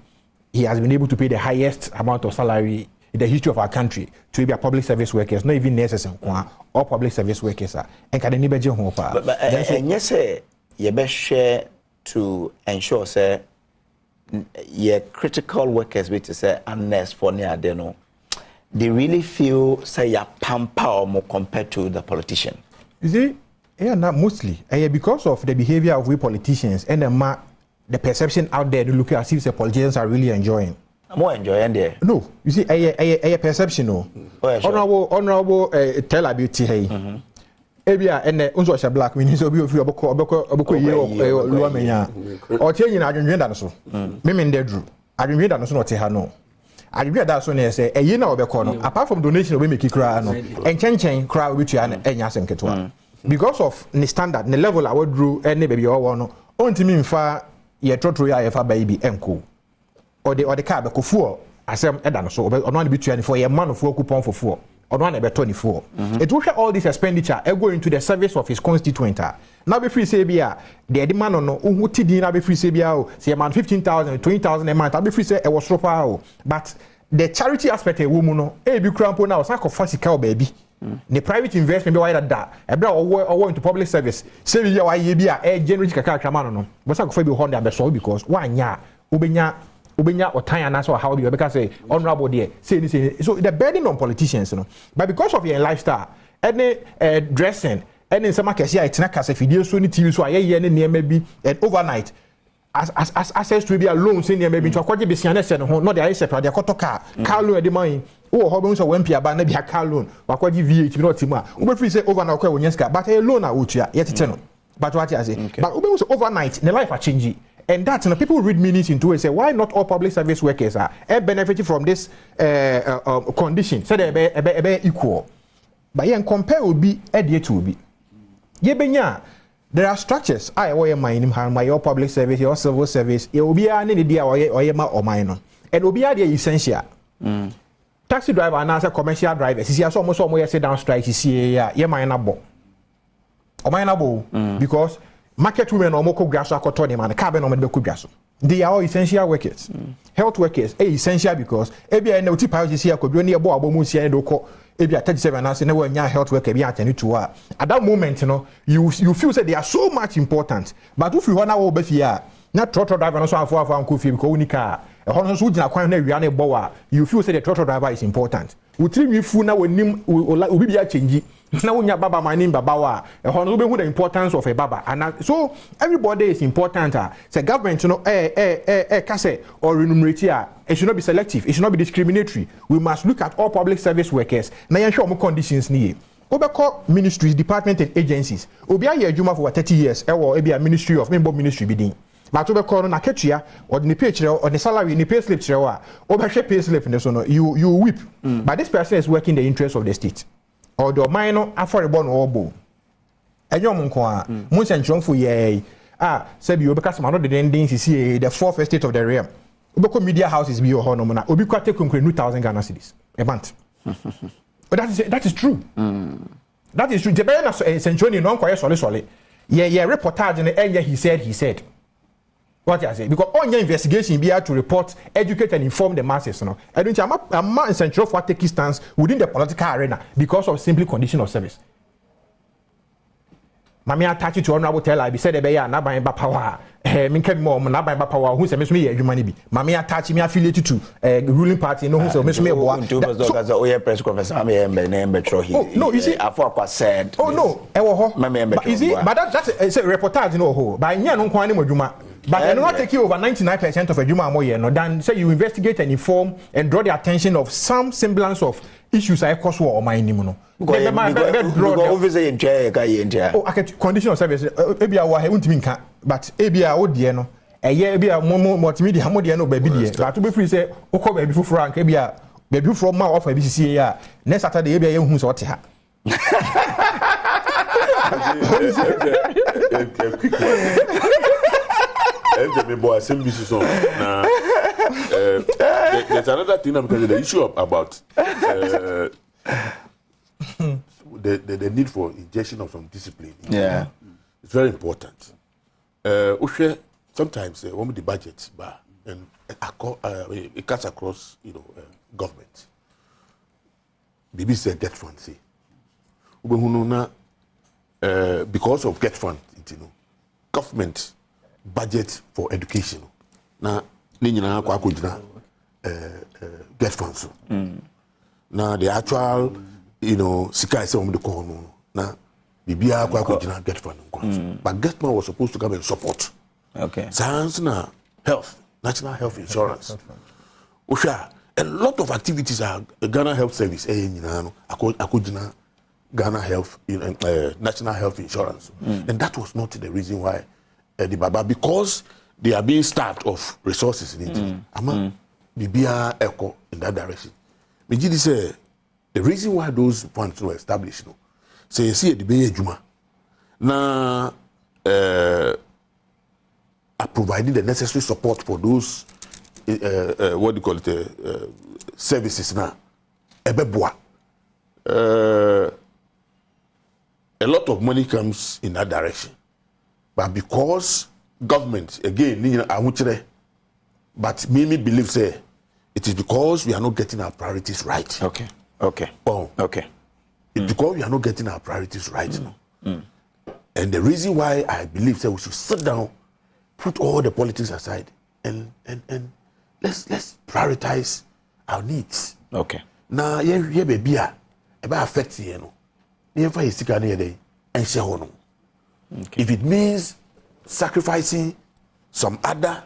he has been able to pay the highest amount of salary in the history of our country to be a public service workers, not even nurses or public service workers. And can anybody do hope? But yes, you best share to ensure say your critical workers, which is say unless for near deno, they really feel say you're pamper or more compared to the politician. You see, not mostly because of the behavior of we politicians and the perception out there to look at as if the politicians are really enjoying. More enjoying there. No, you see, a perception. No, honorable tell about hey. Ebia and also black means so be of you oboko lower menya. Or change in Adrian Danoso. Memen de drew. Adrian Danoso not no. Adrian Danoso say a year now apart from donation we make it cry no. And chen crowd which and yasen ketwa. Because of the standard, the level I would drew any baby or no. On to me fa ye trotro ya fa baby enko. Or the car be full as Edan so or not be 24 year man of coupon for 4 or one be 24. It will share all this expenditure go into the service of his constituent. Now be free say bia the demand on who tidi na be free say bia say man 15,000 20,000 a month. I be free say e was so far but the charity aspect e woman no e be crampo now sacrifice ka baby. The private investment be why that ebra or into public service say bia why ye bia e generate kaka man no but sacrifice be 100 be so because one ya Ubenya or Tayana or how you because say honorable there say so the burden on politicians but because of your lifestyle any dressing any some markets here it's not as if you so need so aye any maybe and overnight as access to be alone senior maybe to akwaje be siane se no not the aye separate the car loan the money oh how so when pia ba na be car loan akwaje VAT not team a we free say overnight kwa wonyeska but a loan a utua yet no but what I say but we say overnight the life are changing. And that's people read meanings into it and say, why not all public service workers are benefiting from this condition? So they're equal. But yeah, compare will be to will be. Yeah, there are structures. I wear my public service, your civil service, it will be an idea or minor. And will be essential. Taxi driver and as a commercial driver, see, I almost somewhere sit down strike, you see, yeah, because market women or moko grass akotoni man carbon on the kugaso. They are all essential workers. Health workers are essential because ebia na uti pa here ko bi abo abomu sia do ko ebia 37 as na wanya health worker bi atani to at that moment you feel say they are so much important but if you wanna wo be fia na trotro driver no so afo anko fie because unika e hono so gina kwan na wia na ebo wa you feel say the trotro driver is important utiri mi fu na wonim obi bia change na wonya baba manim baba wa e hono be who the importance of a baba and so everybody is important say government kase or remunerate here it should not be selective, it should not be discriminatory. We must look at all public service workers na yen show conditions ni Obeko ministries, department and agencies. Obi aye adwuma for 30 years. Ewo ebi a ministry of member ministry bidin. But obeko no na ketua or the pay chire or the salary ni pay slip chire wa. Obehwe pay slip ne so no you weep. But this person is working the interest of the state. Or the minor affordable no obo. Enyo mo nko a mo nsentronfo ye sabi obeka samano de den sisi the fourth estate of the realm. Obeko media houses bi ho no na obi kwate konkre 2000 Ghana cedis a month. But that is true. That is true. Jebena Centroni no kwaye sole. Yeah, reportage and he said. What I say? Because on your investigation be to report, educate and inform the masses. No, I don't. I'm Central for taking stance within the political arena because of simply condition of service. Mami attach it to honorable tell I be said ebeya na ban ba power me nka mo na ban ba power who say me so me adwuma ni bi mami attach me affiliated to ruling party no who say me so me boa so oh yeah press conference am embe tro here no you see afọ said oh no e wo ho you see but that's a reportage no ho but nya no kwan ni adwuma but they not take over 99% of adwuma amoye no than say you investigate and inform and draw the attention of some semblance of issues I cause war or my name no condition of service ebia wa he untimi nka but ebia wo de no eye ebia multimedia mo de no ba bi de but to be free say ukọ ba bi fufuro anka ebia ba bi fufuro ma offer bi sisi ya next Saturday ebia ye hu so ote ha there's another thing because the issue about the need for injection of some discipline. Yeah, it's very important. Sometimes when the budget and it cuts across government. Maybe say get fund say. Because of get fund, government budget for education. Now, get funds. Now the actual, sika is on the corner. Now, Bibia get fund. But get fund was supposed to come and support. Okay. Science na health, national health insurance. Osha, a lot of activities are Ghana Health Service. Ghana Health, National Health Insurance, and that was not the reason why the Baba, because they are being starved of resources in it. Bibia echo in that direction. Mijidi say the reason why those funds were established, say you see the Beye Juma, na are providing the necessary support for those what do you call it services now. Ebeboa. A lot of money comes in that direction. But because government, again, but Mimi believes say it is because we are not getting our priorities right. Okay. Okay. It's because we are not getting our priorities right. And the reason why I believe that we should sit down, put all the politics aside, and let's prioritize our needs. Okay. Now, baby, about affect if it means sacrificing some other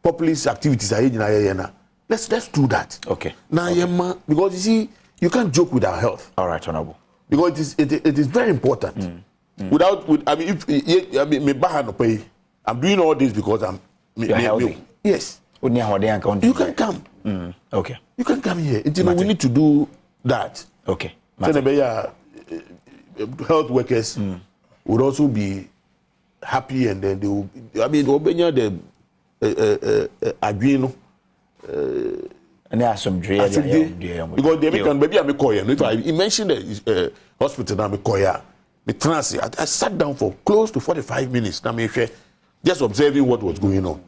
populist activities, let's do that. Okay. Now, because you see, you can't joke with our health. All right, Honorable. Because it is very important. I'm doing all this because you're healthy. Yes. You can come. Okay. You can come here. We need to do that. Okay. Health workers would also be happy, and then they will. The agree, and there are some dreams because they make maybe I'm a Koya. If I mentioned the hospital, I'm a Koya. I sat down for close to 45 minutes. Just observing what was going on.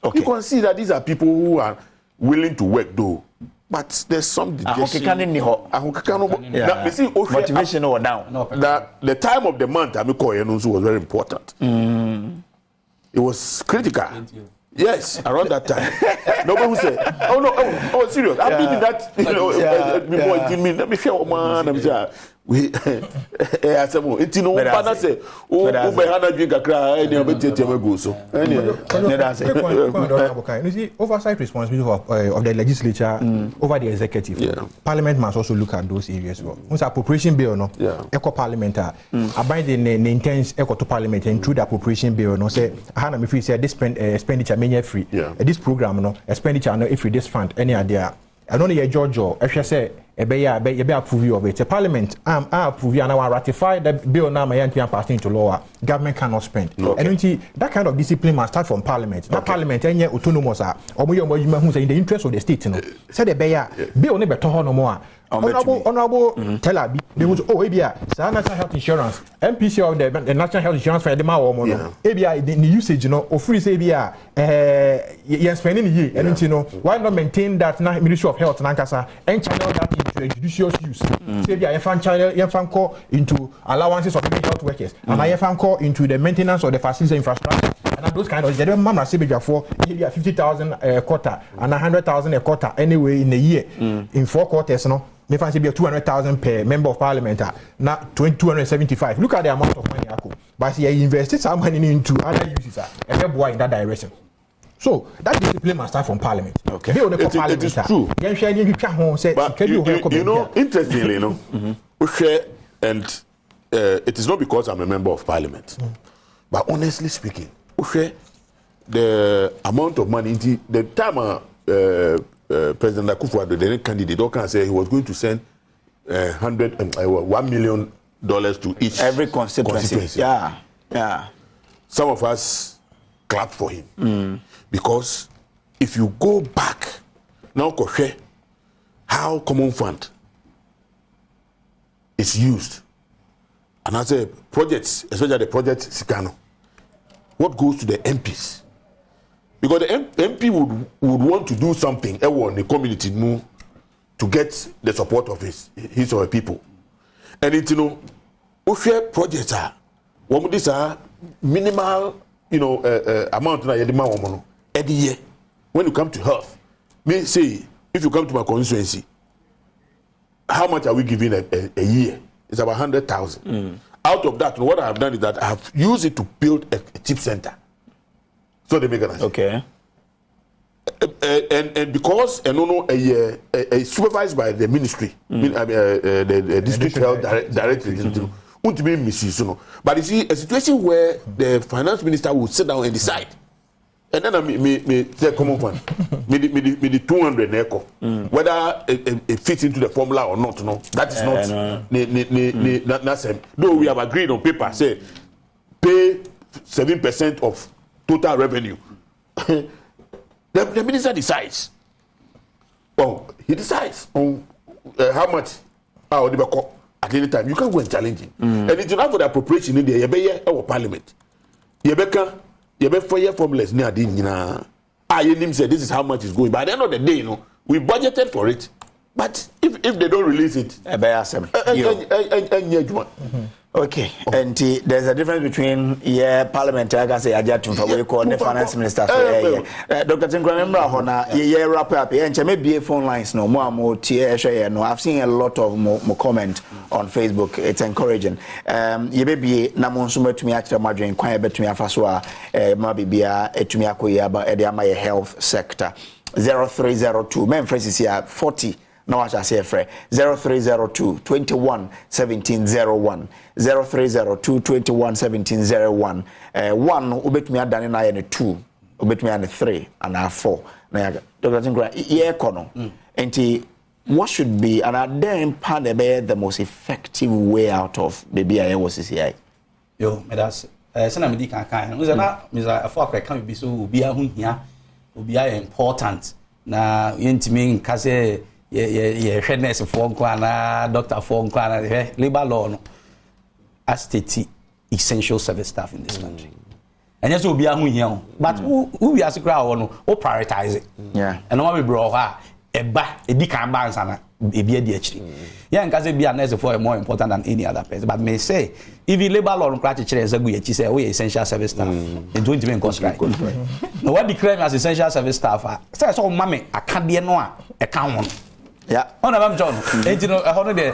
Okay. You can see that these are people who are willing to work, though. But there's some motivation or down. The time of the month was very important. It was critical. Yes, around that time. Nobody would say, "Oh no, oh serious." I've been in that. Let me feel, man. we asemo enti no bana say o be hana dwi kakra any obetiete go so you see oversight responsibility of the legislature over the executive. Parliament must also look at those areas well. Once appropriation bill no eco parliament abide the intense eco to parliament and through the appropriation bill no say hana me free say this expenditure may free this program no expenditure no if this fund any idea I don't know Georgia if say be approve of it. The parliament approve and I ratify the bill now my passed into law. Government cannot spend. And that kind of discipline must start from parliament. That parliament any autonomous or in the interest of the state. Say the bill never to no more. Honorable teller they would national health insurance MPC of the national health insurance for the the usage of free say you're spending a year and why not maintain that Ministry of Health and channel that into a judicious use say call into allowances of health workers and I call into the maintenance of the facility infrastructure and those kind of the mama say for 50,000 a quarter and 100,000 a quarter anyway in a year in 4 quarters they fancy be 200,000 per member of parliament now 275. Look at the amount of money but he invested some money into other uses and in that direction. So that discipline must start from parliament. Okay. It is true. But you know, interestingly, you know, and it is not because I'm a member of parliament, but honestly speaking, the amount of money, the time President Akufo-Addo, the next candidate, can say he was going to send $1 million to each every constituency. Yeah. Some of us clapped for him because if you go back now, how common fund is used, and I say projects, especially the project Sikano, what goes to the MPs? Because the MP would want to do something in the community to get the support of his or her people. And it, projects are these are minimal, amount every year. When you come to health, me say if you come to my constituency, how much are we giving a year? It's about 100,000. Out of that, what I have done is that I have used it to build a tip center. So they make an answer. Okay. And because supervised by the ministry, the district health director, but you see a situation where the finance minister will sit down and decide, and then me say common fund, me the 200 echo, whether it fits into the formula or not. No, that is not. Though we have agreed on paper, say pay 7% of total revenue. The minister decides. Well, he decides on how much at any time. You can't go and challenge him. And it's enough for the appropriation in the our parliament. For formulas near the said this is how much is going. By the end of the day, we budgeted for it. But if they don't release it, okay, and there's a difference between parliament, I can say, Ajatun for what you call the finance minister. Dr. Tinkra, remember, wrap up, and maybe phone lines, no more, no. I've seen a lot of more comment on Facebook. It's encouraging. You may be Namonsume to me at the margin, quite bet to me, Fasua, Mabibia, to me, about the health sector. 0302, Memphis is here, 40. No, I say 0302 21 1701 0302 21 1701 1 ubet me adane na ye 2 ubet me ane 3 and a 4 na Dr. Tinkra ye kono enti what should be and then pan the most effective way out of the BIA yo me that's sana me di kan we say na me say afọ akwa kan bi so obi a hu hia obi a important na yentimi nka say fairness for Nkwana, doctor for Nkwana, labor law no, as state essential service staff in this country. And yes, we'll be here, but who we as a crowd who prioritize it. Yeah. And what we brought her a decam balance and a BDH. Yeah, and because be a nurse for more important than any other person. But may say, if you labor law on practice, she say, we essential service staff. And 20 million cost right. Now, what declared as essential service staff? Say, so, mommy, I can't be a no account. Yeah. On a John. You know, a holiday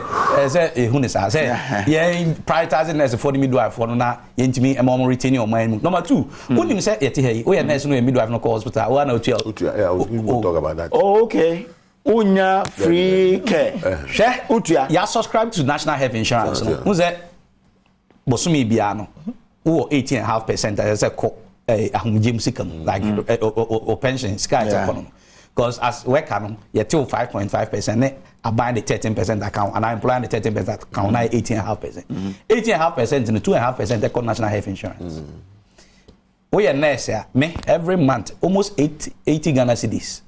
say Hunisa say, yeah, prioritizing as a 40 midwife for na yentimi and mom retain your mind. Number 2, when you say yet here, we are national midwife no hospital, one or two. Yeah, we'll talk about that. Okay. Unya free care. Share Utia. You subscribe to National Health Insurance. Who's that? Bosumi Biano. Who 18.5% as a co James like or pension sky economy. Because as worker, you're till 5.5%, I buy the 13% account, and I employ the 13% account, now 18.5%. 18.5% and the 2.5% they call national health insurance. We are nurse, me every month, almost 80 Ghana cedis.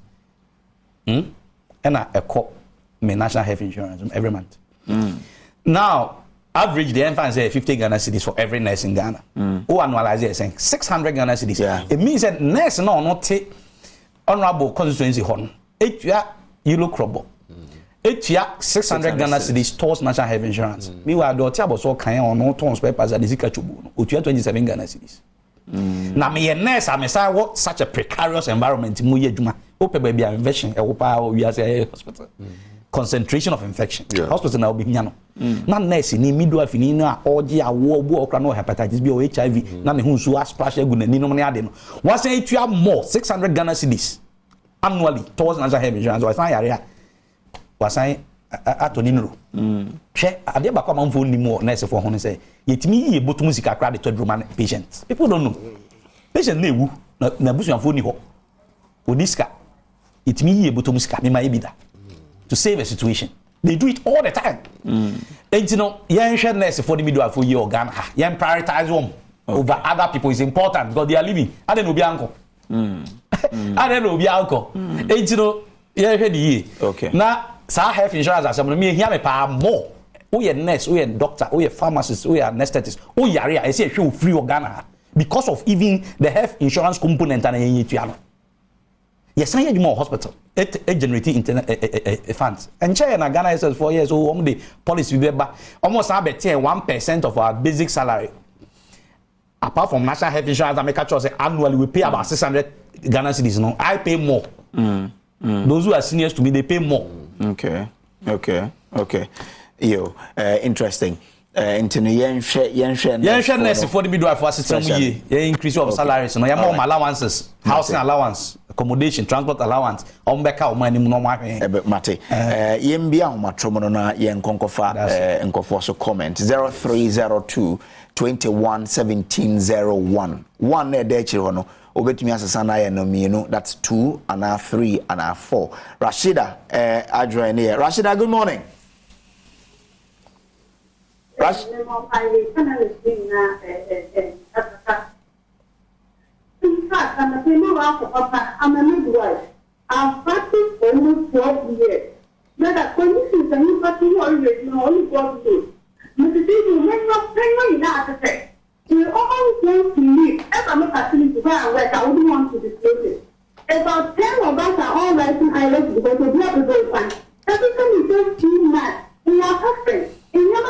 And I call me national health insurance every month. Now, average the infant say 50 Ghana cedis for every nurse in Ghana. Who annualize it saying 600 Ghana cedis. Yeah. It means that nurse no not take honorable constituency hon. You look rubble. 600 Ghana cedis towards national health insurance. Meanwhile, the hotel so kind on no tons papers at the Zika Chubu. 27 Ghana cedis. Now, me a nurse, I say what such a precarious environment. Muye Juma. Open baby infection. We are a hospital. Concentration of infection. Yeah. Hospital now be nyano. Na nurse ni midwife ni na oji awo okra no hepatitis B or HIV. Na me hunsu splash egu ni no ade no. Once you have more 600 Ghana cedis annually towards national health insurance. Was I atoni no. Hwe ade ba kwa manfo ni mo nurse for ho say yetimi ye botum sika kra de to roman patients. People don't know. Patient na ewu na busuanfo ni ho. Odiska yetimi ye botum sika me ma ebida. To save a situation. They do it all the time. And you know, young nurse for the midwife for your Ghana. Young prioritize them over other people is important because they are living. I don't know be uncle. I don't know be uncle. And you know, young the okay. Now, sa health insurance as someone me hear me pa more. We are nurse, we are doctor, we are pharmacist, we are anesthetist. We are I say show free Ghana because of even the health insurance component and you yes, I need more hospital. It generating funds. And China Ghana is 4 years old. The policy we almost have 1% of our basic salary. Apart from national health insurance, America say annually we pay about 600 Ghana cedis. No, I pay more. Those who are seniors to me, they pay more. Okay. Yo, interesting. Into yen share nurse for the midwife for system increase of salaries. No, more allowances, housing allowance, accommodation, transport allowance. Beka money no mate. Yen bia o matromo na yen konkofa nkofo so comment 0302 211701 one na de chi ho no obetumi asesa na ye no mienu, that's 2 and 3 and 4. Rashida adjoin here. Rashida, good morning. Rush. In fact, I'm a female I'm a midwife. I've practiced for almost 12 years. Now that conditions are new, but you always know only God knows. Mr. David, when you're not to say, we always want to leave. If I'm not facility where I work, I wouldn't want to disclose it. About 10 of us are all writing IELTS because we have to go find. Everything is just too much. We are suffering. Sometimes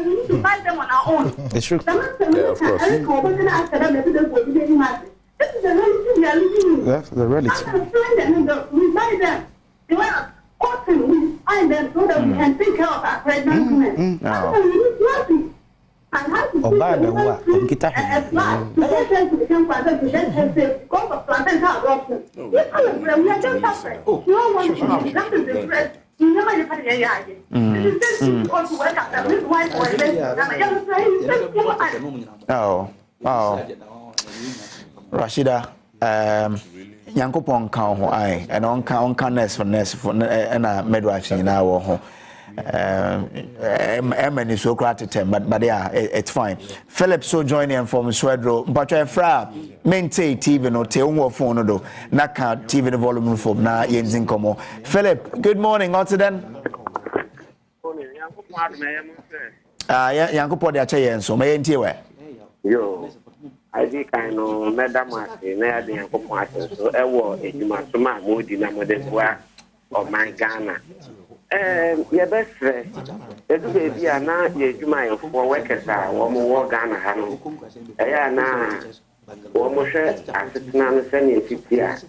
we need to buy them on our own. It's true. Yeah, of course. This is the reality we are living in. That's the reality. We buy them. They were often we find them so that we can take care of our pregnant women. Sometimes we need money. And how to buy the what? to get them to become plantain to get them safe because of plantain adoption. We are just suffering. You don't want to be that is the threat. You never get a yard. This is just because you work at this white boy. Oh. Rashida, Yankopon kan ho ai and on nurse for and a midwife in our home. Emily so crowded, but yeah, it's fine. Philip so joining from Swedro, but I fra maintain TV no te unwo phone do na ka TV the volume for na yenzin komo. Philip, good morning. What's it then? Yankopon de ache yen so me ntie we. Yo, I think I know Madam Martin, I didn't go so I was a human to my moody number of my Ghana. Your best friend, the baby are now you my for workers are one more Ghana. I am now almost as it's not sending 50 years.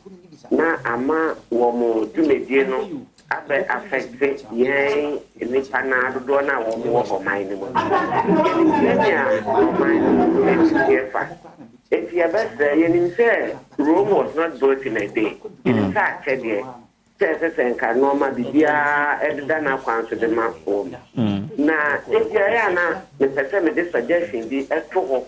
na ama womo dumedie no abe affect yen nipa na dodo na womo wo man ni mo yen if you best yen say Rome was not built in a day in fact there say can normal bibia edda na kwanso de ma form na if you na me pese me this suggestion bi eto ho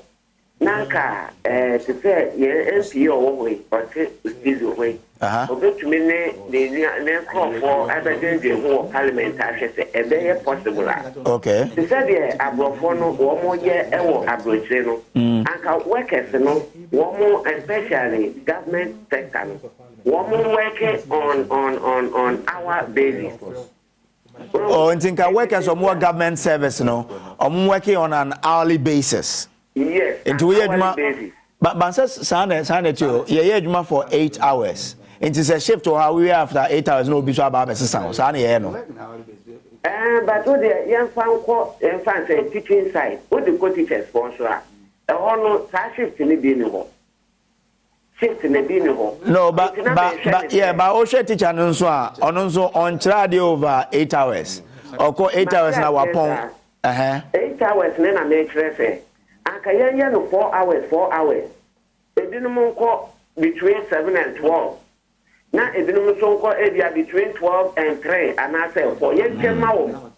nanka to say MP or way or this way obetumi ne for abedin de ho parliament ahwese ebe possible okay to say the abrofo no wo mo ye ewo abrochire no anka workers no wo mo especially government sector no wo mo working on our basis. Oh, and think workers or more government service no working on an hourly basis. Yes. Into we but says Sunday too. Yeah, for 8 hours. Into a shift or how we after 8 hours no be so about sound. No. But what the young fan say teaching side. What the co-teachers sponsor? No shift in the dinner. Shift in the dinner. No, but yeah, but Osha teacher on radio over 8 hours. Or call 8 hours now upon 8 hours then I make say. Akayanya no 4 hours. Edinum ko between 7 and 12. Na edinum so ko area between 12 and 3 and I say for yen chema wo.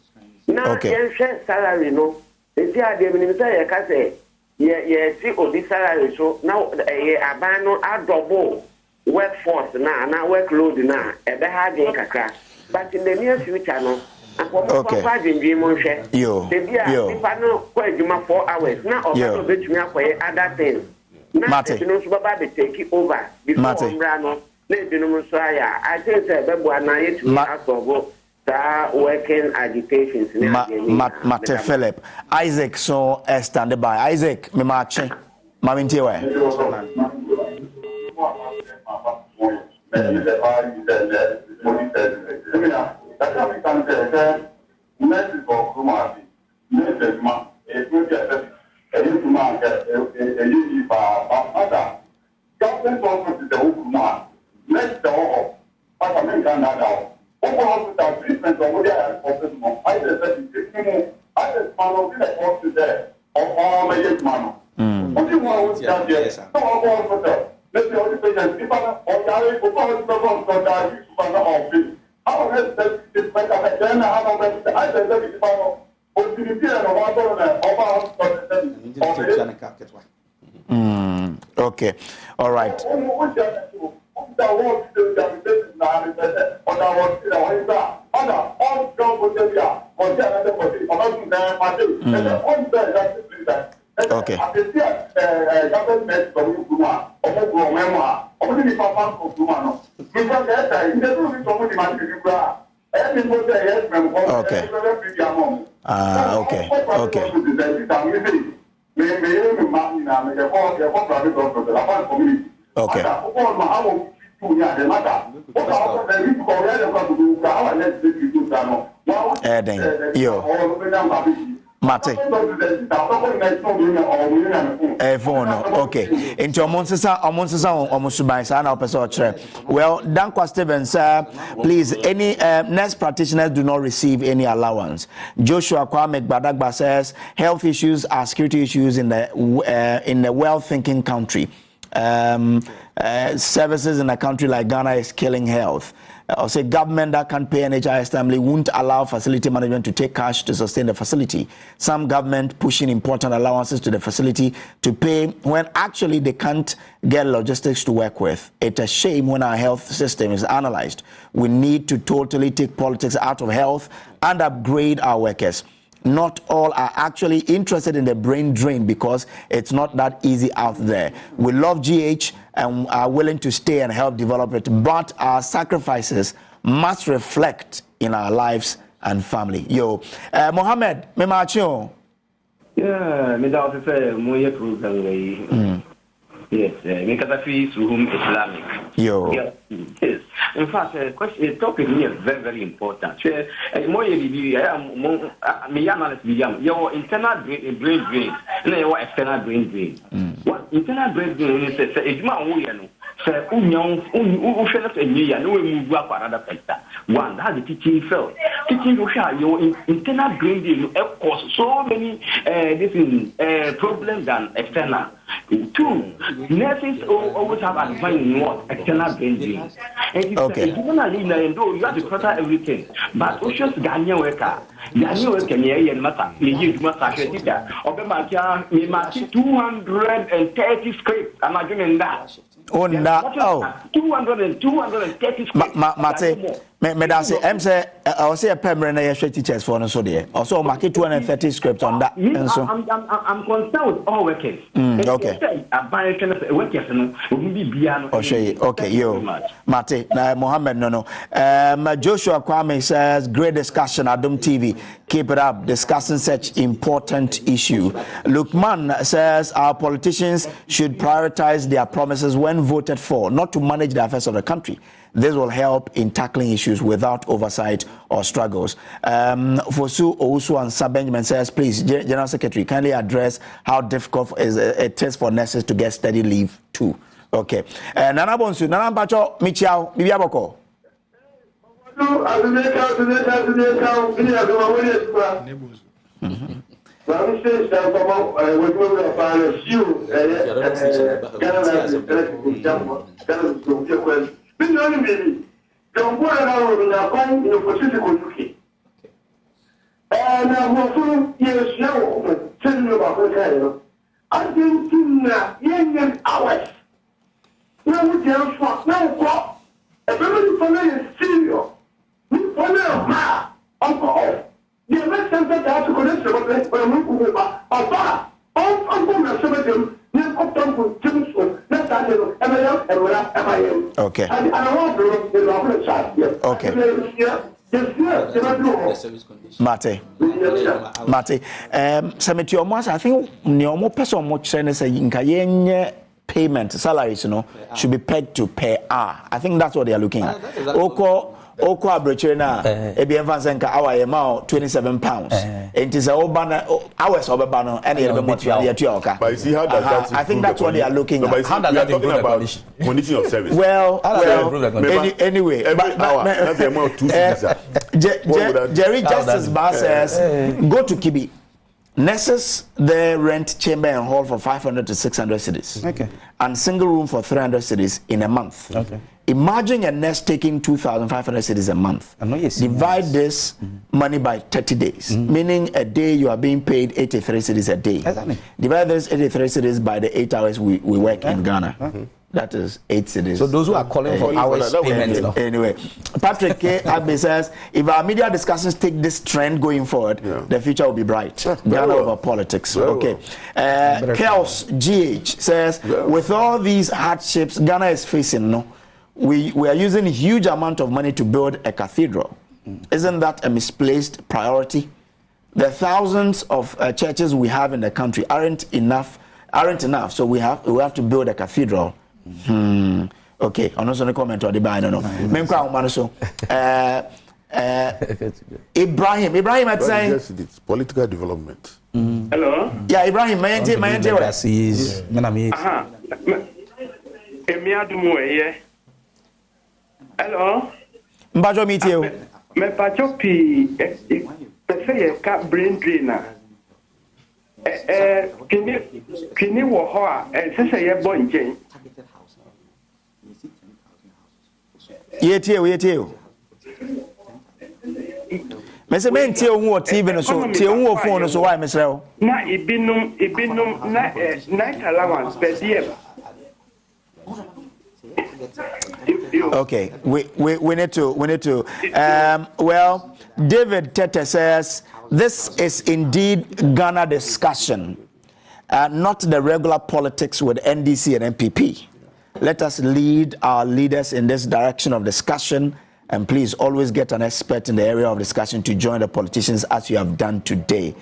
Na yen share salary no. Enti ade mi say ye ka say ye see odi salary so now ye aban no double workforce na workload na ebe ha dey kakra. But in the near future no okay. Yo. 4 hours. Now, other things. Now, take over before I think working agitations. Mate Philip. Isaac, so stand by. Isaac, me marching. Mamintiwe. That's how we can say, message for Kumasi, message man, a good man, a usually father. Government office is the Ukuma, next door, but I mean, Canada. Open hospital treatment over there, office, I just said, I just follow the office there, or all my man. What do you want to tell you? No, I'll go for let's see all the patients, if I'm or die, or die, office. How has that this better than how much I said that is about okay. All right. Okay. Mate. Okay. Into well, Dankwa Stevens, please, any nurse practitioners do not receive any allowance. Joshua Kwame Badagba says health issues are security issues in the well-thinking country. Services in a country like Ghana is killing health. Or say government that can't pay NHIS timely won't allow facility management to take cash to sustain the facility. Some government pushing important allowances to the facility to pay when actually they can't get logistics to work with. It's a shame when our health system is analyzed. We need to totally take politics out of health and upgrade our workers. Not all are actually interested in the brain drain because it's not that easy out there. We love GH and are willing to stay and help develop it, but our sacrifices must reflect in our lives and family. Yo, Mohammed, me macho. Yeah, me da o say mo ye program yes, me kata fi suhum Islamic. Yo. Yes. In fact, the topic here is very, very important. More me analyst your internal brain drain, and your external brain drain. What internal brain drain is a man say who fell a year, no we move up another sector. One, that's the teaching field. Teaching your internal green deal cause so many problems than external. Two, nurses always have advice in what external green deal. And you have to protect everything. But we just Ghanaian worker, we mark 230 scripts. I'm not doing that. Oh, no. 230 scripts. Mate, say I say a permanent teachers for so there. Also, market 230 scripts on that. I'm concerned with all workers. Okay. Okay, yo. Mate, Mohammed, no. Joshua Kwame says, great discussion, Adom TV. Keep it up, discussing such important issue. Lukman says, our politicians should prioritize their promises when voted for, not to manage the affairs of the country. This will help in tackling issues without oversight or struggles. Fosu Owusu and Sir Benjamin says, please, General Secretary, kindly address how difficult it is for nurses to get steady leave too. Okay. Nana Bonsu, Nana Bacho, Michiao, Bibiaboko. Don't worry about going in a Pacific UK. And I'm full years now, telling you about Hokkaido. Argentina, young hours. Now we tell for now, what? A family for me is serious. We for me, uncle off. The next time that I have to connect to the place where we go back, okay. Okay. Mate. Samiti almost I think no person much say in payment salaries, should be paid to per hour. I think that's what they are looking at. Oko abrechire na ebi enfanse nka hour ye ma 27 pounds. It is a obana hours obeba no and ye be motivate ye tua oka. But you see how does that I think that's what they are looking at. How does that improve about condition of service? Well, anyway, that's the amount of 2 Jerry Justice Bar says go to Kibi. Nurses they rent chamber and hall for 500 to 600 cedis. Okay. And single room for 300 cedis in a month. Okay. Imagine a nurse taking 2,500 cedis a month. Divide this money by 30 days, meaning a day you are being paid 83 cedis a day. Exactly. Divide this 83 cedis by the 8 hours we work in Ghana. That is 8 cedis. So those who are calling for hours payment. Anyway, Patrick K. Agbe says, if our media discussions take this trend going forward, the future will be bright. Ghana over politics. Okay. Chaos GH says, with all these hardships Ghana is facing, we are using a huge amount of money to build a cathedral. Isn't that a misplaced priority? The thousands of churches we have in the country aren't enough. So we have to build a cathedral. Okay, I'm not going to comment on the buy. No. Ibrahim, I'd say it's political development. Hello. Yeah, Ibrahim, Hello. Mbajo meet you. Me pacho pi pese ka brain drainer. Kini wo ho a sese ye bo nchen. Yetie. Mese men tie ohu o TV no so, tie ohu o phone no so why mesrel. Na ibinum na night allowance per diem. Okay, we need to. Well, David Tete says this is indeed Ghana discussion, not the regular politics with NDC and MPP. Let us lead our leaders in this direction of discussion, and please always get an expert in the area of discussion to join the politicians as you have done today.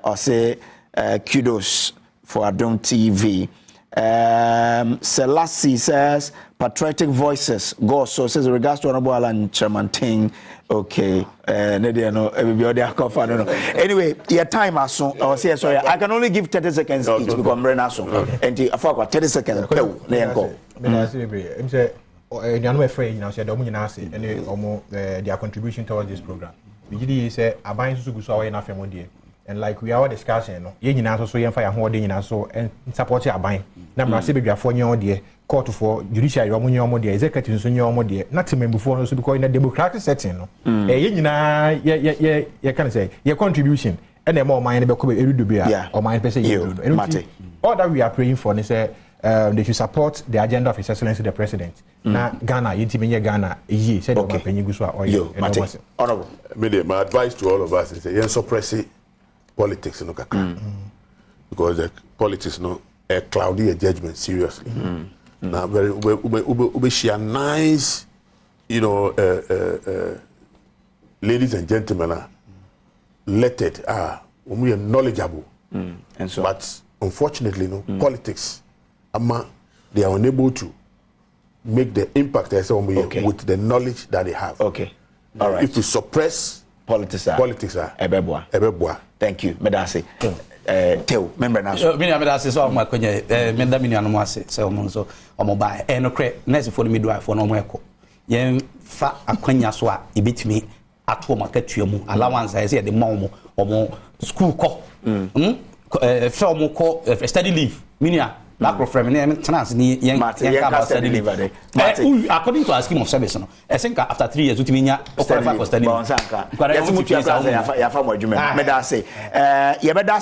Or say kudos for Adom TV. Selassie says patriotic voices go so says regards to Honorable Alan Chairman Ting. Okay, anyway, your time as soon or sorry, I can only give 30 seconds each because I'm running as soon. And for 30 seconds, I say Nnawotwi afraid you know say the money say and their contribution towards this program. We say aban so so we na fam dey. And like we are all discussing no ye nyina so ye mfa ya ho de nyina so and support aban. Na mra se bedwafo nye o de court for judiciary omo nye omo de executive so nye omo de na temembufo no so because in a democratic setting no ye nyina ye can say your contribution and more mind be ko erudo be a or mind person you all that we are praying for say they should support the agenda of His Excellency the President. Na Ghana, yinti Ghana, ye said okay. Honorable. My advice to all of us is that suppress politics no kakra. Because the politics no a cloudy judgment seriously. Now very we share nice, you know, ladies and gentlemen lettered we are knowledgeable. And so but unfortunately politics they are unable to make the impact with the knowledge that they have. Okay. All right. If you suppress politics ebeboa. Thank you. Medase. Teo, member na so. Me na medase so ma konye menda minu anu ase se omo so omo ba no kre nurse for me do for no omo eko. Yen fa akwanya so a ebetimi ato makatuamu allowance say the mom omo school ko. Fa omo ko study leave. Minia Macro from chance ni study leave. According to our scheme of service, no, I think after 3 years, we qualify for study leave.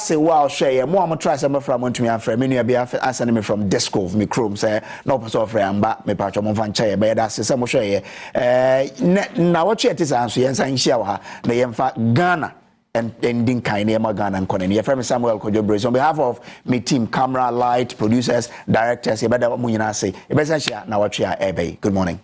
Say, wow, share more try some from to me and from many be answering me from Desco, me chrome, say, no person of Ramba, me patch of Van Chair, but that's some share. Now, what it is answer, and saying, Shawa, the Yemfa Ghana. And ending kind of Ghana and Connie. Your friend Samuel Kojo on behalf of my team, camera, light, producers, directors, you better Munina say, Nnawotwi Yi. Good morning.